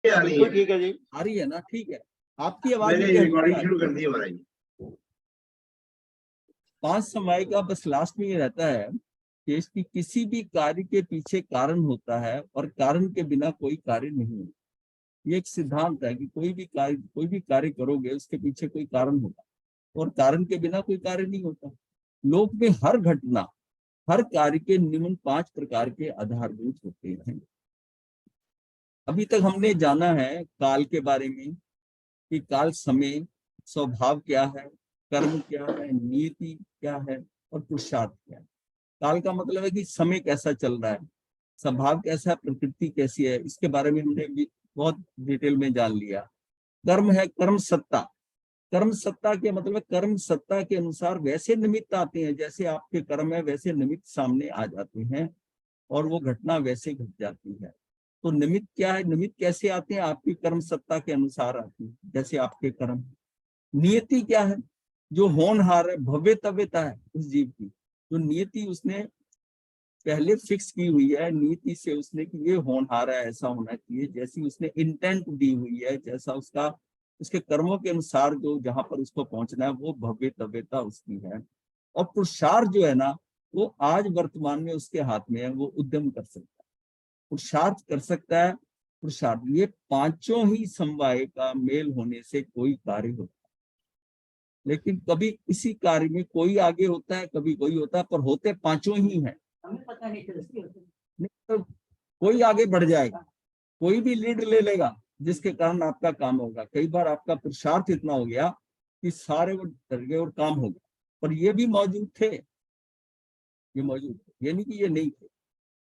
आ रही है? ठीक है जी, आ रही है ना? ठीक है, आपकी आवाज मैंने रिकॉर्डिंग शुरू कर दी है महाराज। 5 समय का बस लास्ट में ये रहता है कि इसकी किसी भी कार्य के पीछे कारण होता है और कारण के बिना कोई कार्य नहीं होता। ये एक सिद्धांत है कि कोई भी कार्य करोगे उसके पीछे कोई कारण होगा और कारण के बिना कोई कार्य नहीं होता। लोक में हर घटना, हर कार्य के निम्न 5 प्रकार के आधारभूत होते हैं। अभी तक हमने जाना है काल के बारे में कि काल समय, स्वभाव क्या है, कर्म क्या है, नियति क्या है और पुरुषार्थ क्या है। काल का मतलब है कि समय कैसा चल रहा है, स्वभाव कैसा है, प्रकृति कैसी है, इसके बारे में हमने भी बहुत डिटेल में जान लिया। कर्म है कर्म सत्ता। कर्म सत्ता के मतलब कर्म सत्ता के अनुसार वैसे निमित्त आते हैं, जैसे आपके कर्म है वैसे निमित्त सामने आ जाते हैं और वो घटना वैसे घट जाती है। तो निमित्त क्या है, निमित्त कैसे आते हैं, आपकी कर्म सत्ता के अनुसार आती है, जैसे आपके कर्म। नियति क्या है, जो होनहार है, भव्यतव्यता है उस जीव की, जो नियति उसने पहले फिक्स की हुई है, नीति से उसने कि ये होनहार है, ऐसा होना चाहिए, जैसी उसने इंटेंट दी हुई है, जैसा उसका उसके कर्मों के अनुसार जो जहां पर उसको पहुंचना है वो भव्यतव्यता उसकी है। और पुरुषार्थ जो है ना, वो आज वर्तमान में उसके हाथ में है, वो उद्यम कर सकता है, पुरुषार्थ कर सकता है। पुरुषार्थ, ये पांचों ही समवाय का मेल होने से कोई कार्य होता है। लेकिन कभी किसी कार्य में कोई आगे होता है, कभी कोई होता है, पर होते पांचों ही हैं। हमें पता नहीं चलती। तो कोई आगे बढ़ जाएगा, कोई भी लीड ले लेगा जिसके कारण आपका काम होगा। कई बार आपका पुरुषार्थ इतना हो गया कि सारे वो डर गए और काम हो गया, पर ये भी मौजूद थे, ये मौजूद थे, ये नहीं कि ये नहीं थे।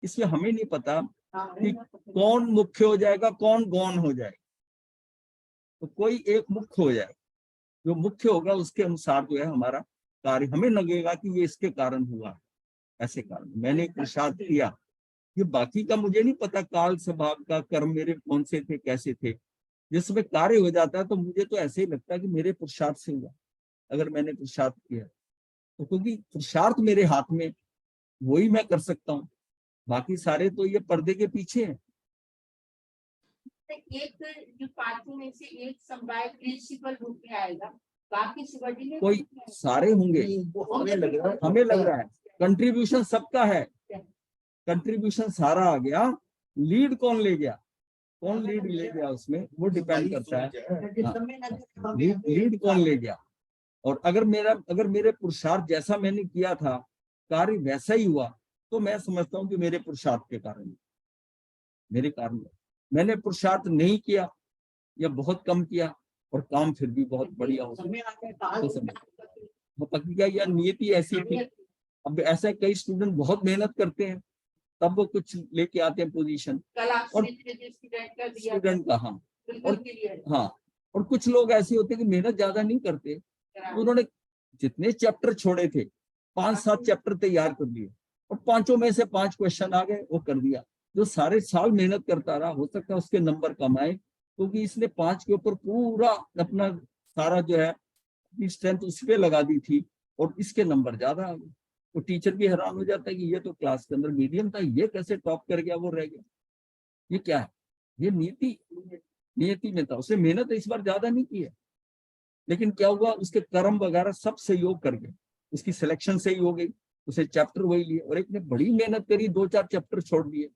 इसलिए हमें नहीं पता कि कौन मुख्य हो जाएगा, कौन गौण हो जाएगा। तो कोई एक मुख्य हो जाएगा, जो मुख्य होगा उसके अनुसार जो है हमारा कार्य, हमें लगेगा कि ये इसके कारण हुआ, ऐसे कारण मैंने पुरुषार्थ किया। ये बाकी का मुझे नहीं पता, काल स्वभाव का कर्म मेरे कौन से थे, कैसे थे। जिसमें कार्य हो जाता है तो मुझे तो ऐसे ही लगता है कि मेरे पुरुषार्थ से हुआ, अगर मैंने पुरुषार्थ किया तो, क्योंकि पुरुषार्थ मेरे हाथ में, वही मैं कर सकता हूँ। बाकी सारे तो ये पर्दे के पीछे हैं। एक जो पांचों में से एक समवाय प्रिंसिपल रूप में आएगा, बाकी सबॉर्डिनेट कोई सारे होंगे, हमें लग रहा है कंट्रीब्यूशन सबका है, कंट्रीब्यूशन सारा आ गया। लीड कौन ले गया, कौन लीड ले गया उसमें वो डिपेंड करता है। हाँ, लीड कौन ले गया। और अगर मेरे पुरुषार्थ जैसा मैंने किया था, कार्य वैसा ही हुआ, तो मैं समझता हूँ कि मेरे पुरुषार्थ के कारण, मेरे कारण। मैंने पुरुषार्थ नहीं किया या बहुत कम किया और काम फिर भी बहुत बढ़िया हो, तो समझ क्या यार, नियति ऐसी थी। अब ऐसा कई स्टूडेंट बहुत मेहनत करते हैं तब वो कुछ लेके आते हैं पोजीशन, और स्टूडेंट का। हाँ, और हाँ, और कुछ लोग ऐसे होते हैं कि मेहनत ज्यादा नहीं करते, उन्होंने जितने चैप्टर छोड़े थे 5-7 चैप्टर तैयार कर दिए और पांचों में से 5 क्वेश्चन आ गए, वो कर दिया। जो सारे साल मेहनत करता रहा, हो सकता है उसके नंबर कम आए, क्योंकि इसने 5 के ऊपर पूरा अपना सारा जो है अपनी स्ट्रेंथ उस पर लगा दी थी और इसके नंबर ज्यादा आ गए। तो टीचर भी हैरान हो जाता है कि ये तो क्लास के अंदर मीडियम था, ये कैसे टॉप कर गया, वो रह गया। ये क्या है, ये नियति में था, उसने मेहनत इस बार ज्यादा नहीं की है, लेकिन क्या हुआ, उसके कर्म वगैरह सब सहयोग कर गए, उसकी सिलेक्शन सही हो गई, उसे चैप्टर वही लिए। और एक ने बड़ी मेहनत करी, 2-4 चैप्टर छोड़ दिए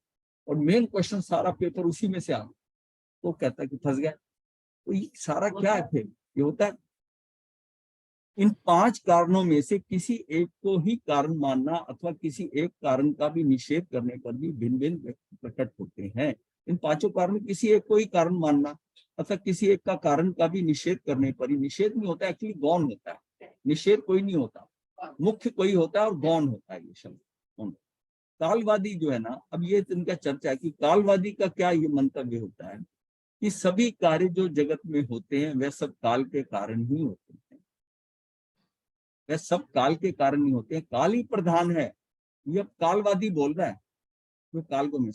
और मेन क्वेश्चन सारा पेपर उसी में से आ गया, तो कहता है कि फंस गया। तो ये सारा क्या है, फिर ये होता है इन 5 कारणों में से किसी एक को ही कारण मानना अथवा किसी एक कारण का भी निषेध करने पर भी भिन्न भिन्न प्रकट होते हैं। इन 5 कारणों किसी एक को ही कारण मानना अथवा किसी एक का कारण का भी निषेध करने पर ही, निषेध नहीं होता, एक्चुअली गौण होता है, निषेध कोई नहीं होता, मुख्य कोई होता है और गौण होता है ये शब्द। कालवादी जो है ना, अब ये इनका चर्चा है कि कालवादी का क्या ये मंतव्य होता है कि सभी कार्य जो जगत में होते हैं वह सब काल के कारण ही होते हैं, वह सब काल के कारण ही होते हैं, काल ही प्रधान है। ये कालवादी बोल रहा है, जो काल को मिल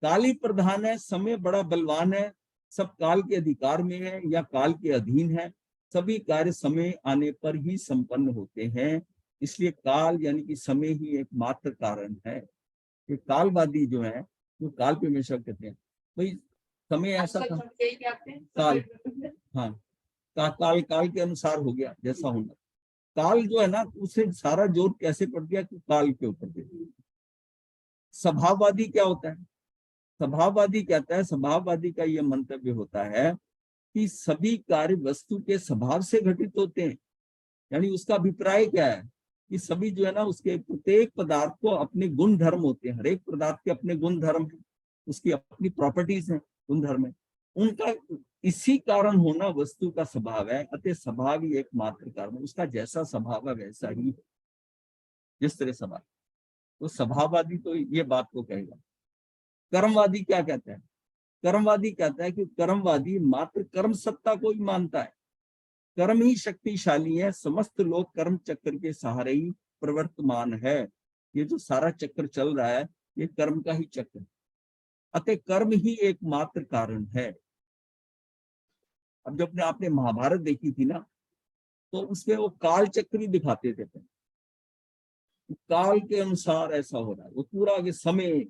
काल ही प्रधान है, समय बड़ा बलवान है, सब काल के अधिकार में है या काल के अधीन है, सभी कार्य समय आने पर ही संपन्न होते हैं, इसलिए काल यानी कि समय ही एकमात्र कारण है। ये कालवादी जो है, जो काल पे हमेशा कहते हैं भाई समय ऐसा आजकल था, सब यही कहते हैं। काल, हाँ, काल काल के अनुसार हो गया जैसा होना। काल जो है ना, उसे सारा जोर कैसे पड़ गया कि काल के ऊपर दे दिया। स्वभाववादी क्या होता है? स्वभाववादी कहता है, स्वभाववादी का यह मंतव्य होता है कि सभी कार्य वस्तु के स्वभाव से घटित होते हैं। यानी उसका अभिप्राय क्या है कि सभी जो है ना, उसके प्रत्येक पदार्थ को अपने गुण धर्म होते हैं। हर एक पदार्थ के अपने गुण धर्म है, उसकी अपनी प्रॉपर्टीज हैं, गुण धर्म है उनका। इसी कारण होना वस्तु का स्वभाव है, अतः स्वभाव ही एकमात्र कारण है। उसका जैसा स्वभाव है वैसा ही, जिस तरह स्वभाव। तो स्वभाववादी तो ये बात को कहेगा। कर्मवादी क्या कहता है? कर्मवादी कहता है कि कर्मवादी मात्र कर्म सत्ता को ही मानता है, कर्म ही शक्तिशाली है, समस्त लोग कर्म चक्र के सहारे ही प्रवर्तमान है। ये जो सारा चक्र चल रहा है ये कर्म का ही चक्र, अतः कर्म ही एकमात्र कारण है। अब जब आपने महाभारत देखी थी ना, तो उसमें वो काल चक्र ही दिखाते थे, काल के अनुसार ऐसा हो रहा है। वो पूरा के समय,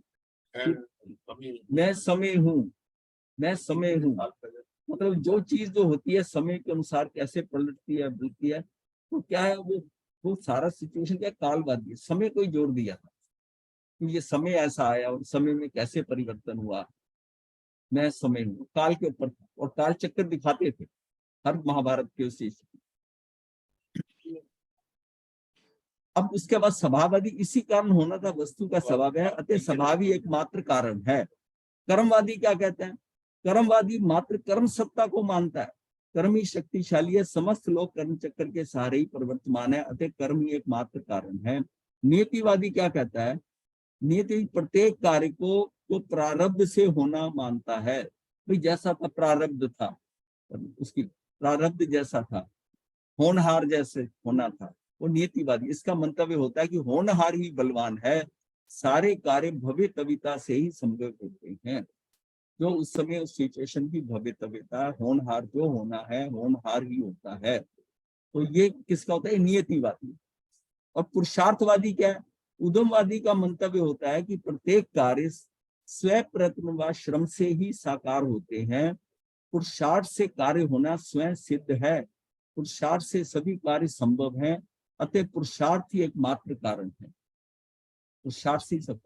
मैं समय हूँ, मैं समय हूँ, मतलब जो चीज जो होती है समय के अनुसार कैसे पलटती है, बदलती है, तो क्या है वो सारा सिचुएशन क्या कालवादी है। समय को ही जोड़ दिया था कि ये समय ऐसा आया और समय में कैसे परिवर्तन हुआ। मैं समय हूँ काल के ऊपर, और काल चक्कर दिखाते थे हर महाभारत के उस। अब उसके बाद स्वभाववादी, इसी कारण होना था वस्तु का स्वभाव है, अतः स्वभाव ही एकमात्र कारण है। कर्मवादी क्या कहते हैं? कर्मवादी मात्र कर्म सत्ता को मानता है, कर्म ही शक्तिशाली है, समस्त लोग कर्म चक्र के सहारे ही प्रवर्तमान है, अतः कर्म ही एकमात्र कारण है। नियतिवादी क्या कहता है? नियति प्रत्येक कार्य को प्रारब्ध से होना मानता है। भाई जैसा था प्रारब्ध था, उसकी प्रारब्ध जैसा था, होनहार जैसे होना था, वो नियतिवादी। इसका मंतव्य होता है कि होनहार ही बलवान है, सारे कार्य भव्यतविता से ही संभव होते हैं। जो उस समय उस सिचुएशन की भव्यतविता, होनहार जो होना है होनहार ही होता है। तो ये किसका होता है? नियतिवादी। और पुरुषार्थवादी क्या है? उद्यमवादी का मंतव्य होता है कि प्रत्येक कार्य स्वयं प्रयत्न व श्रम से ही साकार होते हैं, पुरुषार्थ से कार्य होना स्वयं सिद्ध है, पुरुषार्थ से सभी कार्य संभव हैं, अतः पुरुषार्थ ही एकमात्र कारण है। पुरुषार्थ से सब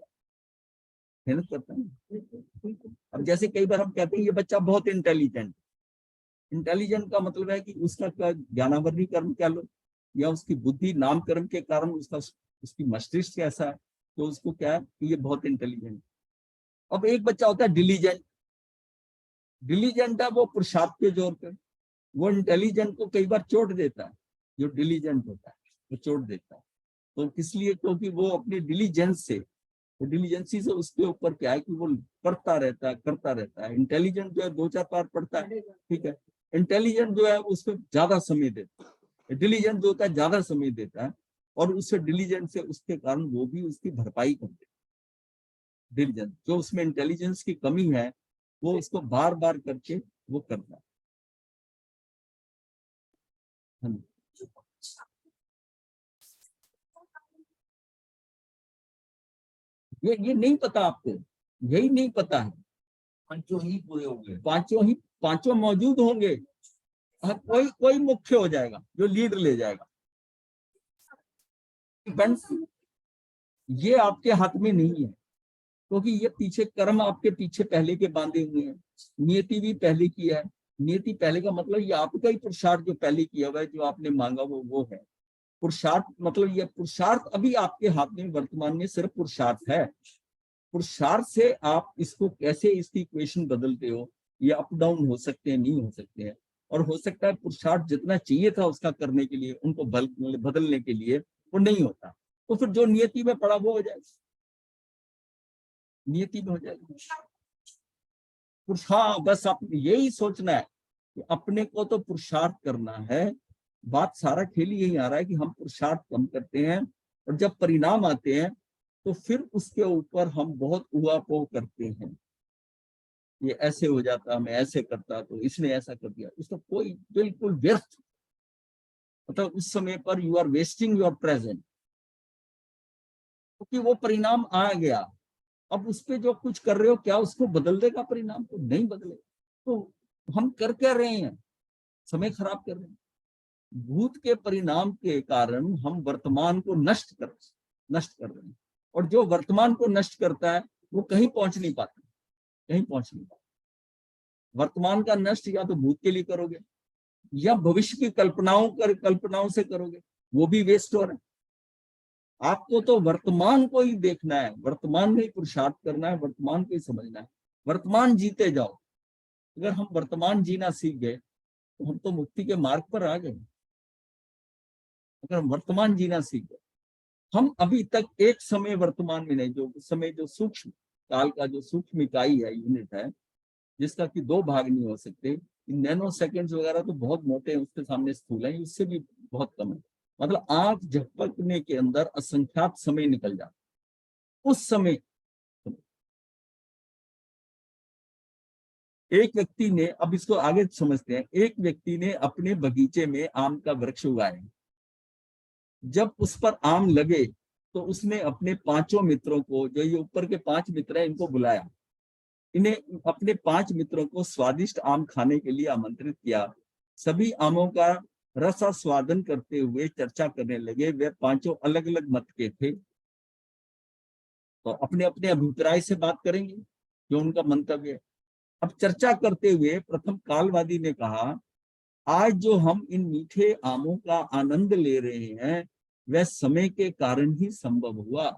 मेहनत करता है। अब जैसे कई बार हम कहते हैं ये बच्चा बहुत इंटेलिजेंट, इंटेलिजेंट का मतलब है कि उसका क्या ज्ञानावरणी कर्म कह लो, या उसकी बुद्धि नाम कर्म के कारण उसकी मस्तिष्क ऐसा है, तो उसको क्या है कि ये बहुत इंटेलिजेंट। अब एक बच्चा होता है डिलीजेंट, डिलीजेंट है वो पुरुषार्थ के जोर पे, वो इंटेलिजेंट को कई बार चोट देता है। जो डिलीजेंट होता है वो चोट देता है, तो इसलिए क्योंकि वो अपनी डिलीजेंस से, तो डिलीजेंसी से उसके ऊपर क्या है कि वो करता रहता है। इंटेलिजेंट जो है 2-4 बार पढ़ता है, ठीक है। इंटेलिजेंट जो है उसको ज्यादा समय देता है, डिलीजेंट जो होता है ज्यादा समय देता है, और उससे डिलीजेंट से उसके कारण वो भी उसकी भरपाई करते हैं। डिलीजेंस जो उसमें इंटेलिजेंस की कमी है वो उसको बार बार करके वो करता है। ये नहीं पता आपको, यही नहीं पता है। पांचों ही पूरे हो गए, पांचों मौजूद होंगे। हाँ, कोई मुख्य हो जाएगा जो लीड ले जाएगा। ये आपके हाथ में नहीं है, क्योंकि ये पीछे कर्म आपके पीछे पहले के बांधे हुए हैं, नियति भी पहले की है। नियति पहले का मतलब ये आपका ही पुरुषार्थ जो पहले किया हुआ है, जो आपने मांगा वो है पुरुषार्थ। मतलब ये पुरुषार्थ अभी आपके हाथ में वर्तमान में सिर्फ पुरुषार्थ है। पुरुषार्थ से आप इसको कैसे, इसकी इक्वेशन बदलते हो, ये अप डाउन हो सकते हैं, नहीं हो सकते हैं। और हो सकता है पुरुषार्थ जितना चाहिए था उसका करने के लिए, उनको बदलने के लिए वो नहीं होता, तो फिर जो नियति में पड़ा वो हो जाएगा, नियति में हो जाएगा। हाँ, बस आप यही सोचना है कि अपने को तो पुरुषार्थ करना है। बात सारा खेल यही आ रहा है कि हम पुरुषार्थ कम करते हैं, और जब परिणाम आते हैं तो फिर उसके ऊपर हम बहुत उहापोह करते हैं। ये ऐसे हो जाता, मैं ऐसे करता तो इसने ऐसा कर दिया, इसका कोई बिल्कुल व्यर्थ, मतलब उस समय पर you are wasting your present, क्योंकि वो परिणाम आ गया। अब उस पे जो कुछ कर रहे हो क्या उसको बदल देगा परिणाम को? नहीं बदले। तो हम कर क्या रहे हैं? समय खराब कर रहे हैं। भूत के परिणाम के कारण हम वर्तमान को नष्ट कर रहे हैं, और जो वर्तमान को नष्ट करता है वो कहीं पहुंच नहीं पाता, कहीं पहुंच नहीं पाता। वर्तमान का नष्ट या तो भूत के लिए करोगे या भविष्य की कल्पनाओं से करोगे, वो भी वेस्ट हो रहा है। आपको तो वर्तमान को ही देखना है, वर्तमान में ही पुरुषार्थ करना है, वर्तमान को ही समझना है, वर्तमान जीते जाओ। अगर हम वर्तमान जीना सीख गए तो हम तो मुक्ति के मार्ग पर आ गए। अगर हम वर्तमान जीना सीख गए, हम अभी तक एक समय वर्तमान में नहीं, जो समय जो सूक्ष्म काल का जो सूक्ष्म इकाई है, यूनिट है, जिसका कि दो भाग नहीं हो सकते, नैनो सेकेंड्स वगैरह तो बहुत मोटे हैं, उसके सामने स्थूल है, उससे भी बहुत कम है। मतलब आंख झपकने के अंदर असंख्यात समय निकल जाता, उस समय एक व्यक्ति ने, अब इसको आगे समझते हैं, एक व्यक्ति ने अपने बगीचे में आम का वृक्ष उगाया। जब उस पर आम लगे तो उसने अपने पांचों मित्रों को, जो ये ऊपर के 5 मित्र हैं, इनको बुलाया, इन्हें अपने 5 मित्रों को स्वादिष्ट आम खाने के लिए आमंत्रित किया। सभी आमों का रस स्वादन करते हुए चर्चा करने लगे। वे पांचों अलग अलग मत के थे, तो अपने अपने अभिप्राय से बात करेंगे, जो उनका मंतव्य है। अब चर्चा करते हुए प्रथम कालवादी ने कहा, आज जो हम इन मीठे आमों का आनंद ले रहे हैं वह समय के कारण ही संभव हुआ।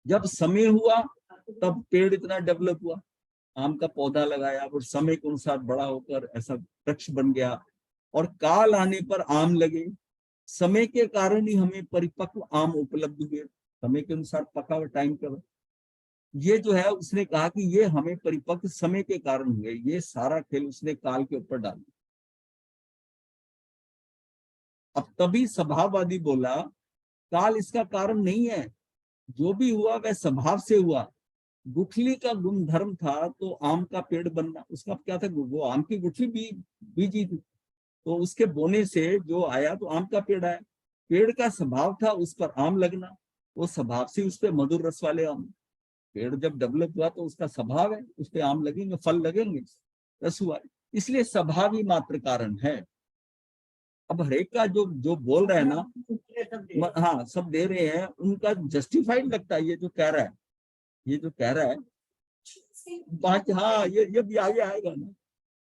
जब समय हुआ तब पेड़ इतना डेवलप हुआ, आम का पौधा लगाया और समय के अनुसार बड़ा होकर ऐसा वृक्ष बन गया, और काल आने पर आम लगे। समय के कारण ही हमें परिपक्व आम उपलब्ध हुए, समय के अनुसार पका हुआ टाइम पर। ये जो है उसने कहा कि ये हमें परिपक्व समय के कारण हुए। ये सारा खेल उसने काल के ऊपर डाल दिया। अब तभी स्वभाववादी बोला, काल इसका कारण नहीं है, जो भी हुआ वह स्वभाव से हुआ। गुठली का गुणधर्म था तो आम का पेड़ बनना, उसका क्या था, वो आम की गुठली बीजी थी, तो उसके बोने से जो आया तो आम का पेड़ आया। पेड़ का स्वभाव था उस पर आम लगना, वो स्वभाव से उस पर मधुर रस वाले आम। पेड़ जब डेवलप हुआ तो उसका स्वभाव है, उस पर आम लगेंगे, फल लगेंगे, रस हुआ। इसलिए स्वभाव ही मात्र कारण है। अब हरेक का जो जो बोल रहे हैं ना, हाँ सब दे रहे हैं, उनका जस्टिफाइड लगता है ये जो कह रहा है, ये जो कह रहा है। हाँ ये भी आगे आएगा ना।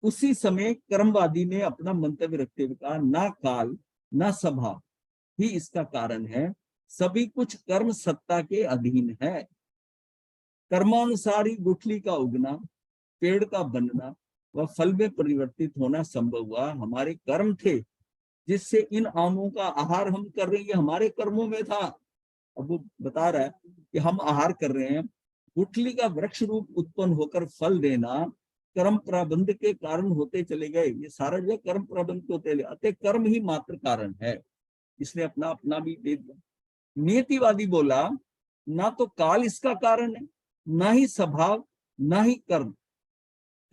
उसी समय कर्मवादी ने अपना मंतव्य रखते हुए कहा, ना काल ना स्वभाव ही इसका कारण है, सभी कुछ कर्म सत्ता के अधीन है। कर्मानुसार ही गुठली का उगना, पेड़ का बनना व फल में परिवर्तित होना संभव हुआ। हमारे कर्म थे जिससे इन आमों का आहार हम कर रहे हैं, ये हमारे कर्मों में था। अब वो बता रहा है कि हम आहार कर रहे हैं। गुठली का वृक्ष रूप उत्पन्न होकर फल देना कर्म प्रबंध के कारण होते चले गए। ये सारा जो कर्म प्रबंध होते अतः कर्म ही मात्र कारण है। इसने अपना अपना भी दे दिया। नियतिवादी बोला, ना तो काल इसका कारण है, ना ही स्वभाव, ना ही कर्म।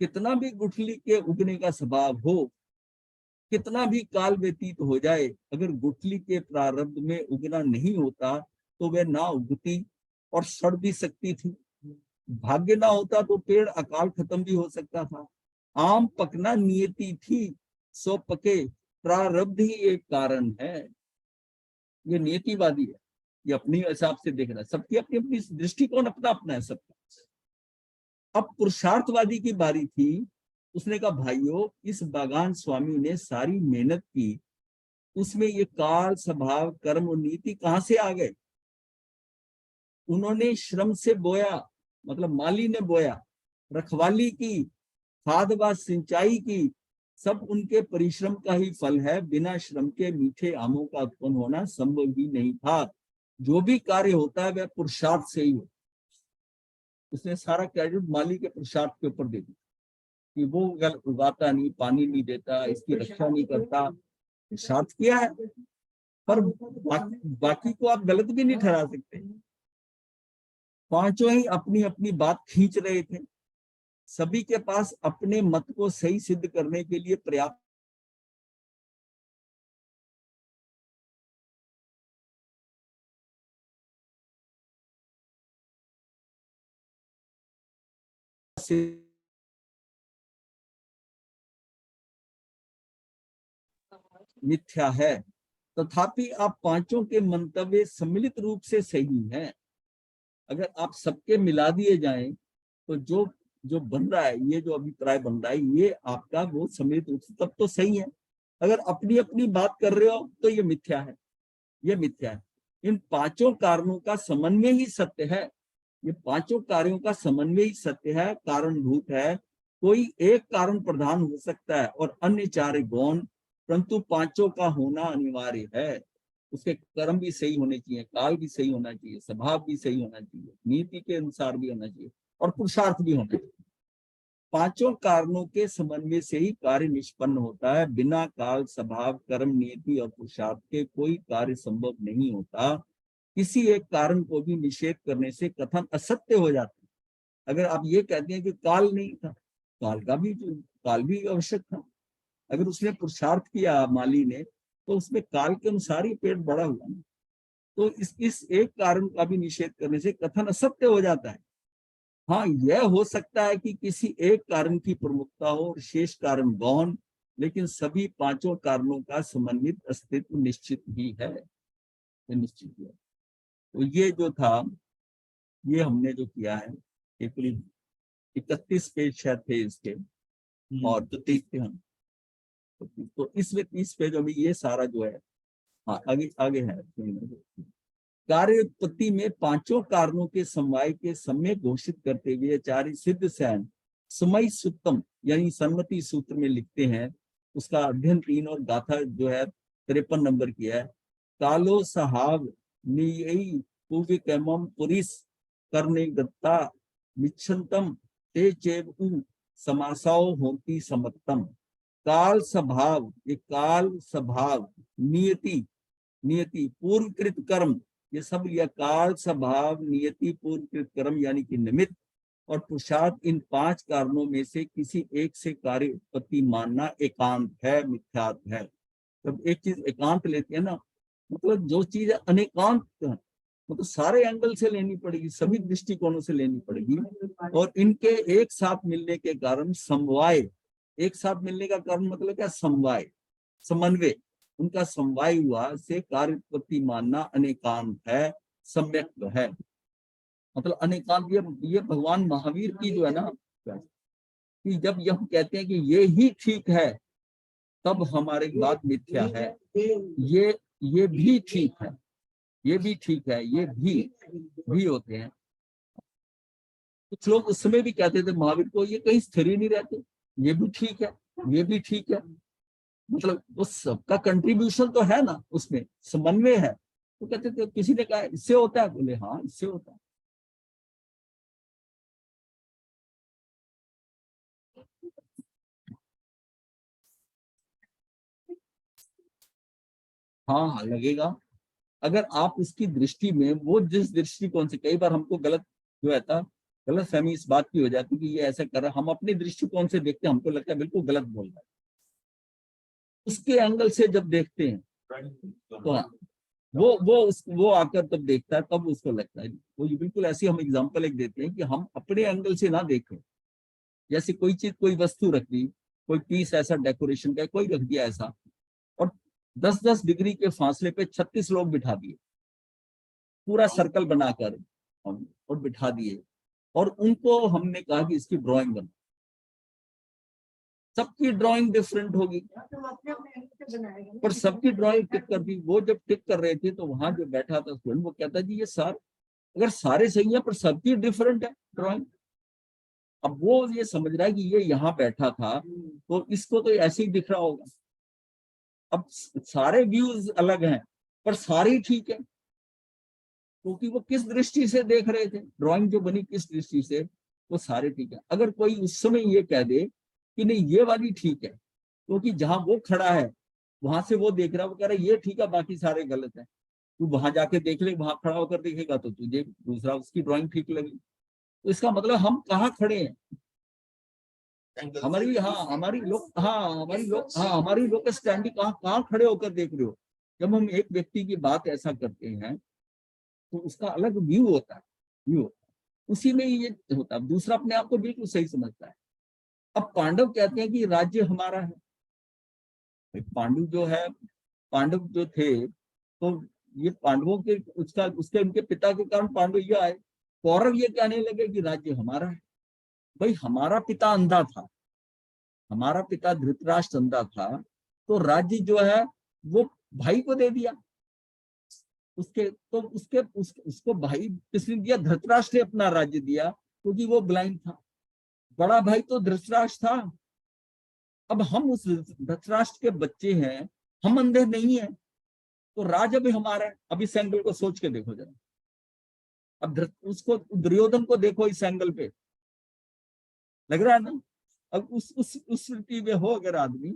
कितना भी गुठली के उगने का स्वभाव हो, कितना भी काल व्यतीत हो जाए, अगर गुठली के प्रारब्ध में उगना नहीं होता तो वह ना उगती और सड़ भी सकती थी। भाग्य ना होता तो पेड़ अकाल खत्म भी हो सकता था। आम पकना नियति थी, सो पके, प्रारब्ध ही एक कारण है। ये नियतिवादी है, ये अपनी हिसाब से देख रहा है। सबकी अपनी अपनी दृष्टिकोण अपना अपना है सबका। अब पुरुषार्थवादी की बारी थी। उसने कहा, भाइयों इस बागान स्वामी ने सारी मेहनत की, उसमें ये काल स्वभाव कर्म और नीति कहां से आ गए? उन्होंने श्रम से बोया, मतलब माली ने बोया, रखवाली की, खाद व सिंचाई की, सब उनके परिश्रम का ही फल है। बिना श्रम के मीठे आमों का उत्पन्न होना संभव ही नहीं था। जो भी कार्य होता है वह पुरुषार्थ से ही हो। उसने सारा क्रेडिट माली के पुरुषार्थ के ऊपर दे दिया कि वो उगाता नहीं, पानी नहीं देता, इसकी रक्षा नहीं करता, पुरुषार्थ किया है। पर बाकी को आप गलत भी नहीं ठहरा सकते। पांचों ही अपनी अपनी बात खींच रहे थे, सभी के पास अपने मत को सही सिद्ध करने के लिए पर्याप्त से मिथ्या है, तथापि आप पांचों के मंतव्य सम्मिलित रूप से सही हैं। अगर आप सबके मिला दिए जाएं तो जो जो बन रहा है, ये जो अभिप्राय बन रहा है, ये आपका वो सम्मिलित रूप से तब तो सही है। अगर अपनी अपनी बात कर रहे हो तो ये मिथ्या है, ये मिथ्या है। इन पांचों कारणों का समन्वय ही सत्य है। ये पांचों कार्यों का समन्वय ही सत्य है, कारणभूत है। कोई एक कारण प्रधान हो सकता है और अन्य चार गौण, परंतु पांचों का होना अनिवार्य है। उसके कर्म भी सही होने चाहिए, काल भी सही होना चाहिए, स्वभाव भी सही होना चाहिए, नीति के अनुसार भी होना चाहिए और पुरुषार्थ भी होना चाहिए। पांचों कारणों के समन्वय से ही कार्य निष्पन्न होता है। बिना काल, स्वभाव, कर्म, नीति और पुरुषार्थ के कोई कार्य संभव नहीं होता। किसी एक कारण को भी निषेध करने से कथन असत्य हो जाता है। अगर आप ये कहते हैं कि काल नहीं था, काल भी आवश्यक था। अगर उसने पुरुषार्थ किया माली ने, तो उसमें काल के अनुसार ही पेड़ बड़ा हुआ ना। तो इस एक कारण का भी निषेध करने से कथन असत्य हो जाता है। हाँ, यह हो सकता है कि किसी एक कारण की प्रमुखता हो और शेष कारण गौण, लेकिन सभी पांचों कारणों का समन्वित अस्तित्व निश्चित ही है, निश्चित ही है। तो ये जो था, ये हमने जो किया है, ये करीब 31 पेज शायद थे इसके, और तो 30 थे हम। तो इसमें 30 पेजों में ये सारा जो है, हाँ आगे आगे है। कार्य उत्पत्ति में पांचों कारणों के समवाय के समय घोषित करते हुए आचार्य सिद्ध सेन समय सूत्रम यानी सम्मति सूत्र में लिखते हैं। उसका अध्ययन 3 और गाथा जो है 53 नंबर की है। कालो सहाव नियई पुविकमम पुरिस करने गत्ता मिच्छन्तम ते चेव समासाओ होती समत्तम। काल स्वभाव, ये काल स्वभाव, नियति, नियति पूर्वकृत कर्म, ये सब लिया। काल स्वभाव, नियति पूर्वकृत कर्म यानी कि निमित्त और पुरुषार्थ, इन 5 कारणों में से किसी एक से कार्य उत्पत्ति मानना एकांत है, मिथ्यात है। जब एक चीज एकांत लेते हैं ना, मतलब जो चीज अनेकांत है, मतलब सारे एंगल से लेनी पड़ेगी, सभी दृष्टिकोणों से लेनी पड़ेगी। और इनके एक साथ मिलने के कारण समवाय, एक साथ मिलने का कारण मतलब क्या, समवाय, समन्वय, उनका समवाय हुआ से कार्य उत्पत्ति मानना अनेकांत है, सम्यक है। मतलब अनेकांत, ये भगवान महावीर की जो है ना, कि जब हम कहते हैं कि ये ही ठीक है, तब हमारी बात मिथ्या है। ये भी ठीक है, ये भी ठीक है, ये भी होते हैं। कुछ लोग उस समय भी कहते थे महावीर को, ये कहीं स्थिर ही नहीं रहते, ये भी ठीक है, ये भी ठीक है। मतलब वो सबका कंट्रीब्यूशन तो है ना, उसमें समन्वय है। तो कहते थे, किसी ने कहा इससे होता है, बोले हाँ इससे होता है। हाँ हाँ लगेगा, अगर आप उसकी दृष्टि में, वो जिस दृष्टिकोण से, कई बार हमको गलत जो है था, गलत फहमी इस बात की हो जाती कि ये ऐसा कर रहा है, हम अपने दृष्टिकोण से देखते हैं, हमको लगता है बिल्कुल गलत बोल रहा है। उसके एंगल से जब देखते हैं तो हाँ, वो आकर तब देखता है, तब उसको लगता है। वो बिल्कुल ऐसी हम एग्जांपल एक देते हैं कि हम अपने एंगल से ना देखें। जैसे कोई चीज, कोई वस्तु रख दी, कोई पीस ऐसा डेकोरेशन का कोई रख दिया ऐसा, और 10-10 डिग्री के फासले पे 36 लोग बिठा दिए, पूरा सर्कल बनाकर और बिठा दिए, और उनको हमने कहा कि इसकी ड्राइंग बना। सबकी ड्राइंग डिफरेंट होगी, पर सबकी ड्राइंग टिक कर दी। वो जब टिक कर रहे थे तो वहां जो बैठा था स्टूडेंट, वो कहता जी ये अगर सारे सही है पर सबकी डिफरेंट है ड्राइंग। अब वो ये समझ रहा है कि ये यहाँ बैठा था तो इसको तो ऐसे ही दिख रहा होगा। अब सारे व्यूज अलग हैं पर सारे ठीक है, क्योंकि वो किस दृष्टि से देख रहे थे, ड्राइंग जो बनी किस दृष्टि से, वो सारे ठीक है। अगर कोई उस समय ये कह दे कि नहीं ये वाली ठीक है, क्योंकि जहां वो खड़ा है वहां से वो देख रहा है, वो कह रहा है ये ठीक है बाकी सारे गलत है, तू वहां जाके देख ले, वहां खड़ा होकर देखेगा तो तुझे दूसरा उसकी ड्राइंग ठीक लगी। तो इसका मतलब हम कहाँ खड़े हैं, हमारी लोग स्टैंडिंग कहाँ खड़े होकर देख रहे हो। जब हम एक व्यक्ति की बात ऐसा करते हैं तो उसका अलग व्यू होता है, व्यू। उसी में ये होता है। दूसरा अपने आप को बिल्कुल सही समझता है। अब पांडव कहते हैं कि राज्य हमारा है। पांडु जो है, पांडव जो थे, तो ये पांडवों के उसका उसके उनके पिता के कारण पांडव ये आए। कौरव ये कहने लगे कि राज्य हमारा है। भाई हमारा पिता अंधा था, हमारा पिता धृतराष्ट्र अंधा था, तो राज्य जो है वो भाई को दे दिया। उसको भाई किसने दिया? धृतराष्ट्र ने अपना राज्य दिया, क्योंकि वो ब्लाइंड था। बड़ा भाई तो धृतराष्ट्र था। अब हम उस धृतराष्ट्र के बच्चे हैं, हम अंधे नहीं है, तो राज अभी हमारा है। अब इस एंगल को सोच के देखो जरा। अब उसको दुर्योधन को देखो इस एंगल पे, लग रहा है ना? अब उस स्थिति में हो अगर आदमी,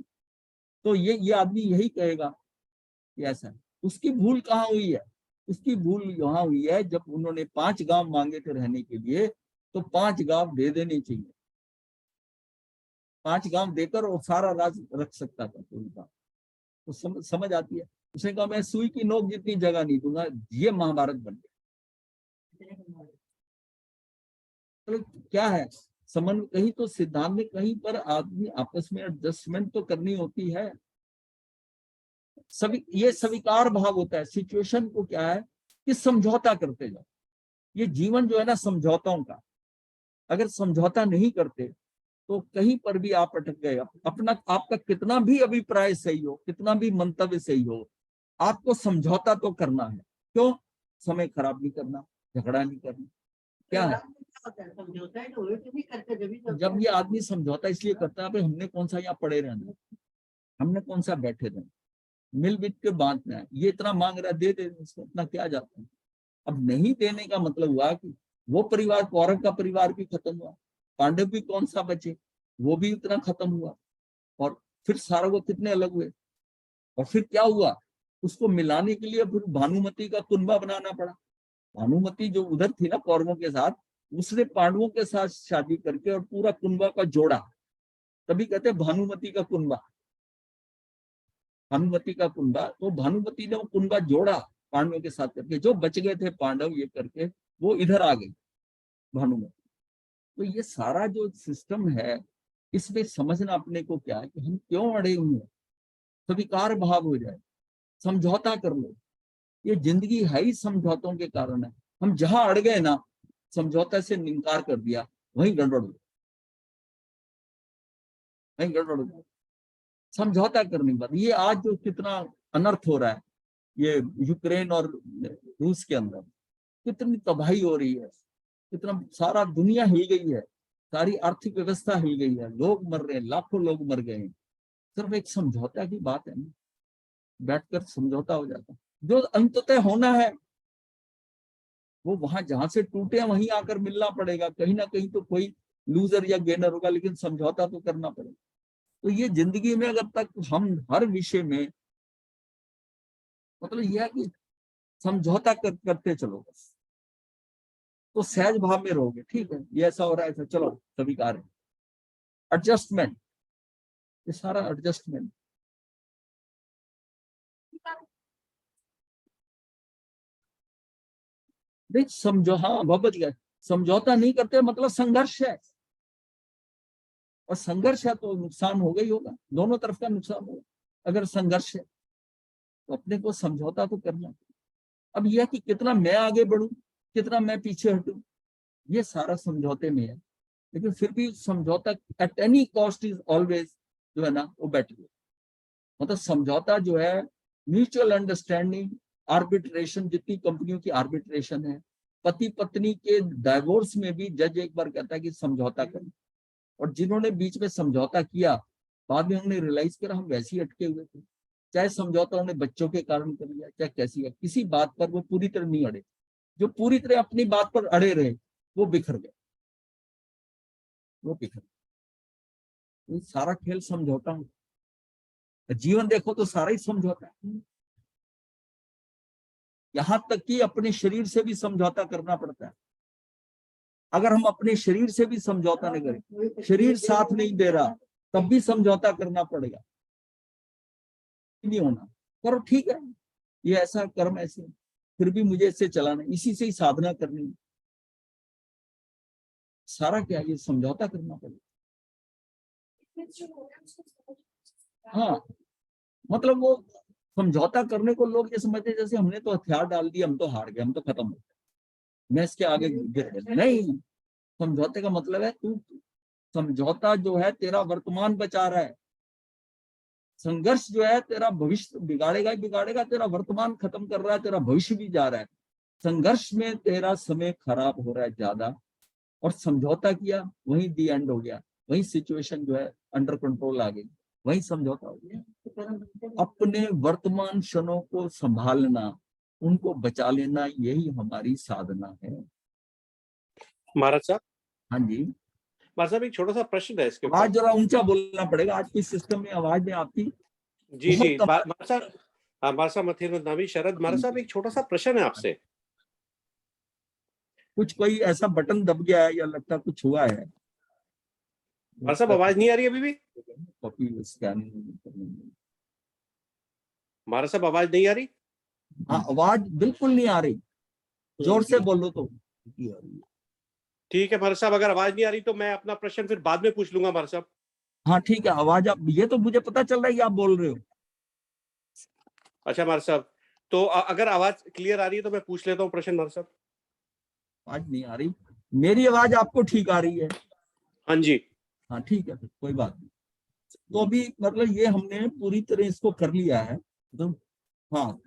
तो ये आदमी यही कहेगा कि ऐसा है। उसकी भूल कहाँ हुई है? उसकी भूल यहाँ हुई है जब उन्होंने 5 गांव मांगे थे रहने के लिए, तो 5 गांव दे देने चाहिए। 5 गांव देकर वो सारा राज रख सकता था उनका। तो समझ आती है। उसने कहा मैं सुई की नोक जितनी जगह नहीं दूंगा। ये महाभारत बन गया। तो क्या है समन्वय? कहीं तो सिद्धांत में, कहीं पर आदमी आपस में एडजस्टमेंट तो करनी होती है। सभी ये स्वीकार भाव होता है। सिचुएशन को क्या है कि समझौता करते जाओ। ये जीवन जो है ना समझौताओं का, अगर समझौता नहीं करते तो कहीं पर भी आप अटक गए। अपना आपका कितना भी अभिप्राय सही हो, कितना भी मंतव्य सही हो, आपको समझौता तो करना है। क्यों? समय खराब नहीं करना, झगड़ा नहीं करना। क्या है जब ये आदमी समझौता इसलिए करता है, भाई हमने कौन सा यहाँ पड़े रहना, हमने कौन सा बैठे रहना, मिल बिट के बांटना है। ये इतना मांग रहा है, दे दे इसको, इतना क्या जाता है। अब नहीं देने का मतलब हुआ कि वो परिवार, कौरव का परिवार भी खत्म हुआ, पांडव भी कौन सा बचे, वो भी इतना खत्म हुआ। और फिर सारा वो कितने अलग हुए। और फिर क्या हुआ, उसको मिलाने के लिए फिर भानुमति का कुनबा बनाना पड़ा। भानुमति जो उधर थी ना कौरवों के साथ, उसने पांडवों के साथ शादी करके और पूरा कुनबा का जोड़ा। तभी कहते हैं भानुमति का कुनबा, भानुमति का कुनबा। तो भानुमति ने वो कुनबा जोड़ा पांडवों के साथ करके। जो बच गए थे पांडव ये करके, वो इधर आ गए भानुमति। तो ये सारा जो सिस्टम है, इसमें समझना अपने को क्या है कि हम क्यों अड़े हुए हैं। स्वीकार भाव हो जाए, समझौता कर लो। ये जिंदगी है ही समझौतों के कारण है। हम जहां अड़ गए ना, समझौता से इनकार कर दिया, वहीं गड़बड़ हो, वहीं गड़बड़ हो। समझौता करने के बाद ये आज जो कितना अनर्थ हो रहा है, ये यूक्रेन और रूस के अंदर कितनी तबाही हो रही है, कितना सारा दुनिया हिल गई है, सारी आर्थिक व्यवस्था हिल गई है, लोग मर रहे हैं, लाखों लोग मर गए हैं। सिर्फ एक समझौता की बात है ना, बैठकर समझौता हो जाता है। जो अंततः होना है वो वहां जहां से टूटे वहीं आकर मिलना पड़ेगा। कहीं ना कहीं तो कोई लूजर या गेनर होगा, लेकिन समझौता तो करना पड़ेगा। तो ये जिंदगी में अगर तक हम हर विषय में, मतलब यह है कि समझौता करते चलो बस, तो सहज भाव में रहोगे। ठीक है, ये ऐसा हो रहा है, ऐसा चलो स्वीकार है। एडजस्टमेंट, ये सारा एडजस्टमेंट। नहीं समझो, हाँ भगवत गया, समझौता नहीं करते मतलब संघर्ष है। और संघर्ष है तो नुकसान होगा ही होगा, दोनों तरफ का नुकसान होगा। अगर संघर्ष है तो अपने को समझौता तो करना। अब यह कि कितना मैं आगे बढ़ूं, कितना मैं पीछे हटूं, ये सारा समझौते में है। लेकिन फिर भी समझौता at any cost is always जो है ना वो बेटर। मतलब समझौता जो है, म्यूचुअल अंडरस्टैंडिंग, आर्बिट्रेशन, जितनी कंपनियों की आर्बिट्रेशन है, पति पत्नी के डाइवोर्स में भी जज एक बार कहता है कि समझौता करें। और जिन्होंने बीच में समझौता किया, बाद में हमने रियलाइज करा हम वैसे ही अटके हुए थे। चाहे समझौता उन्होंने बच्चों के कारण कर लिया, चाहे कैसी है, किसी बात पर वो पूरी तरह नहीं अड़े। जो पूरी तरह अपनी बात पर अड़े रहे वो बिखर गए, वो बिखर गए। सारा खेल समझौता में। जीवन देखो तो सारा ही समझौता है। यहां तक कि अपने शरीर से भी समझौता करना पड़ता है। अगर हम अपने शरीर से भी समझौता नहीं करें, शरीर साथ नहीं दे रहा, तब भी समझौता करना पड़ेगा। नहीं होना, करो ठीक है, ये ऐसा कर्म ऐसे, फिर भी मुझे इससे चलाना, इसी से ही साधना करनी है। सारा क्या ये समझौता करना पड़ेगा। हाँ, मतलब वो समझौता करने को लोग ये समझते हैं जैसे हमने तो हथियार डाल दिए, हम तो हार गए, हम तो खत्म हो गए, मैं इसके आगे गिर गया। नहीं, समझौते का मतलब है तू, समझौता जो है तेरा वर्तमान बचा रहा है, संघर्ष जो है तेरा भविष्य बिगाड़ेगा ही बिगाड़ेगा, तेरा वर्तमान खत्म कर रहा है, तेरा भविष्य भी जा रहा है। संघर्ष में तेरा समय खराब हो रहा है ज्यादा, और समझौता किया वहीं दी एंड हो गया, वहीं सिचुएशन जो है अंडर कंट्रोल आ गई, वहीं समझौता हो गया। अपने वर्तमान क्षणों को संभालना, उनको बचा लेना, यही हमारी साधना है। महाराज साहब, हाँ जी, महाराज साहब एक छोटा सा प्रश्न है इसके आवाज ऊपर। जरा ऊंचा बोलना पड़ेगा, आज की सिस्टम में आवाज में आपकी जी बहुत जी कम। महाराज साहब, महाराज साहब मथेर नामी शरद, महाराज साहब एक छोटा सा प्रश्न है आपसे। कुछ कोई ऐसा बटन दब गया है या लगता है कुछ हुआ है। महाराज साहब आवाज नहीं आ रही अभी भी? कॉपी स्कैनिंग, महाराज साहब आवाज नहीं आ रही? हाँ आवाज बिल्कुल नहीं आ रही, जोर से बोलो तो। ठीक है महाराज साहब, अगर आवाज नहीं आ रही तो मैं अपना प्रश्न फिर बाद में पूछ लूंगा महाराज साहब। हाँ ठीक है, आवाज आप, ये तो मुझे पता चल रहा है कि आप बोल रहे हो। अच्छा महाराज साहब, तो अगर आवाज क्लियर आ रही है तो मैं पूछ लेता हूँ प्रश्न महाराज साहब। आवाज नहीं आ रही, मेरी आवाज आपको ठीक आ रही है? हाँ जी। हाँ ठीक है, फिर कोई बात नहीं। तो अभी मतलब ये हमने पूरी तरह इसको कर लिया है तो। हाँ,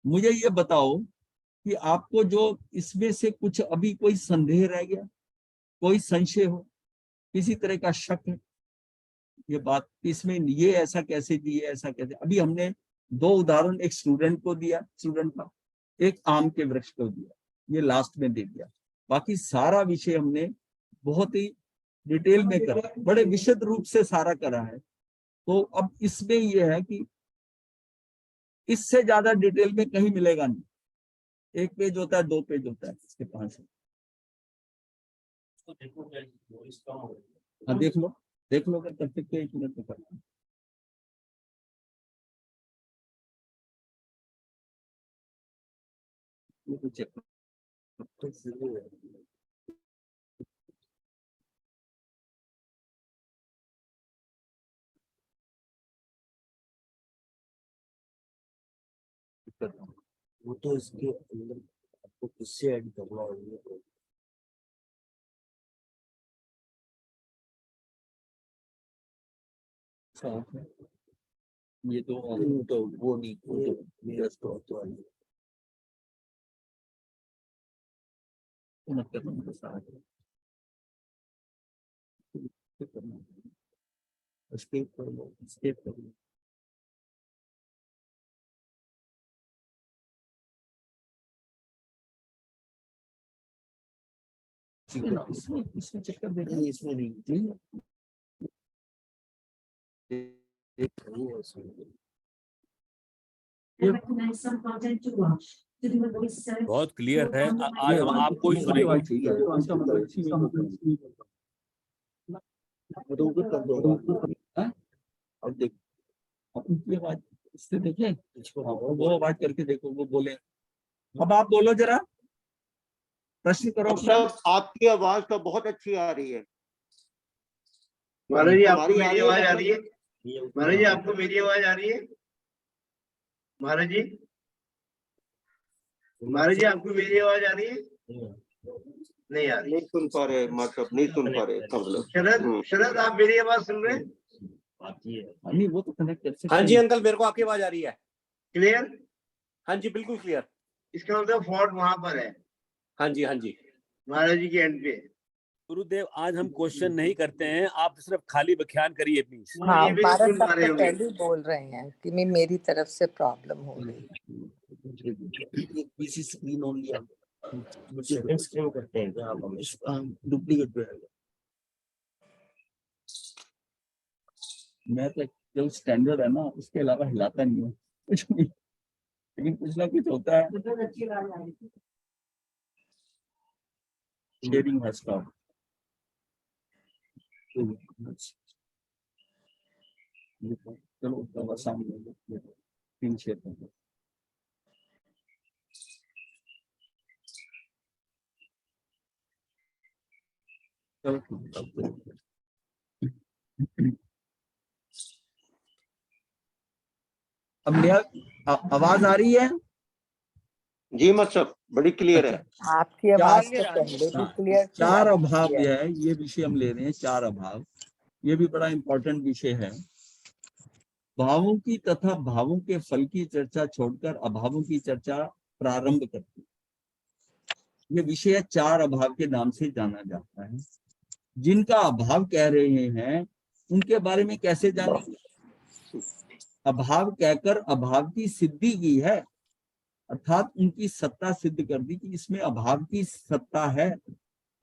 मुझे ये बताओ कि आपको जो इसमें से कुछ अभी कोई संदेह रह गया, कोई संशय हो, किसी तरह का शक है ये बात, इसमें ये ऐसा कैसे दिए, ऐसा कैसे। अभी हमने दो उदाहरण, एक स्टूडेंट को दिया, स्टूडेंट का, एक आम के वृक्ष को दिया, ये लास्ट में दे दिया। बाकी सारा विषय हमने बहुत ही डिटेल में करा, बड़े विशद रूप से सारा करा है। तो अब इसमें यह है कि इससे ज्यादा डिटेल में कहीं मिलेगा नहीं। एक पेज होता है, 2 पेज होता है, इसके 5 है। हाँ देख लो, देख लो, कर सकते 1 मिनट में करना। चेक वो तो इसके अंदर आपको किससे ऐड करना होगा। ये तो वो नहीं, वो तो मेरा स्टॉक तो है। मत करना, मुझे सारा करना, एस्केप कर लो, एस्केप कर लो। इसमें चक्कर दे, इसमें नहीं, बहुत क्लियर है। आज हम आपको ही सुनेंगे। अब देखो, अपनी आवाज इससे देखें, वो आवाज करके देखो, वो बोले। अब आप बोलो जरा, प्रश्न करो। सब आपकी आवाज तो बहुत अच्छी आ रही है। महाराज जी आपको मेरी आवाज आ रही है? महाराज जी आपको मेरी आवाज आ रही है? महाराज जी, महाराज जी आपको मेरी आवाज आ रही है? नहीं आ रही। नहीं सुन पा रहे, मतलब नहीं सुन पा रहे सब लोग। शरद, शरद आप मेरी आवाज सुन रहे हैं? नहीं, वो तो कनेक्ट कर सकते हाँ जी हैं। अंकल, मेरे को आपकी आवाज आ रही है। क्लियर? हाँ जी बिल्कुल क्लियर। इसका मतलब फॉल्ट वहां पर है, हाँ जी हाँ जी। महाराज जी के एंड पे। गुरुदेव, आज हम क्वेश्चन नहीं करते हैं, आप सिर्फ खाली व्याख्यान करिए प्लीज। हाँ, ये भी भारत सुन पा साहब रहे तो होंगे। पहले ही बोल रहे हैं कि मेरी तरफ से प्रॉब्लम हो गई। पीसी स्क्रीन ओनली आप सेकंड स्क्रीन करते हैं क्या आप हमेशा डुप्लीकेट पे आएगा। मैं तो जो स्टैंडर्ड है ना, उसके अलावा हिलाता नहीं हूँ कुछ नहीं, लेकिन कुछ ना कुछ होता है। शेयरिंग है स्टॉप। चलो दवा सामने 3 शेयर कर दो। चलो ठीक है। अब नया आवाज आ रही है? जी मत सब बड़ी क्लियर है। आपकी आवाज तो पहले भी क्लियर थी। चार अब अभाव clear है, ये विषय हम ले रहे हैं, चार अभाव। ये भी बड़ा इंपॉर्टेंट विषय है। भावों की तथा भावों के फल की चर्चा छोड़कर अभावों की चर्चा प्रारंभ करती है। ये विषय चार अभाव के नाम से जाना जाता है। जिनका अभाव कह रहे हैं उनके बारे में कैसे जानेंगे? अभाव कहकर अभाव की सिद्धि की है, अर्थात उनकी सत्ता सिद्ध कर दी कि इसमें अभाव की सत्ता है।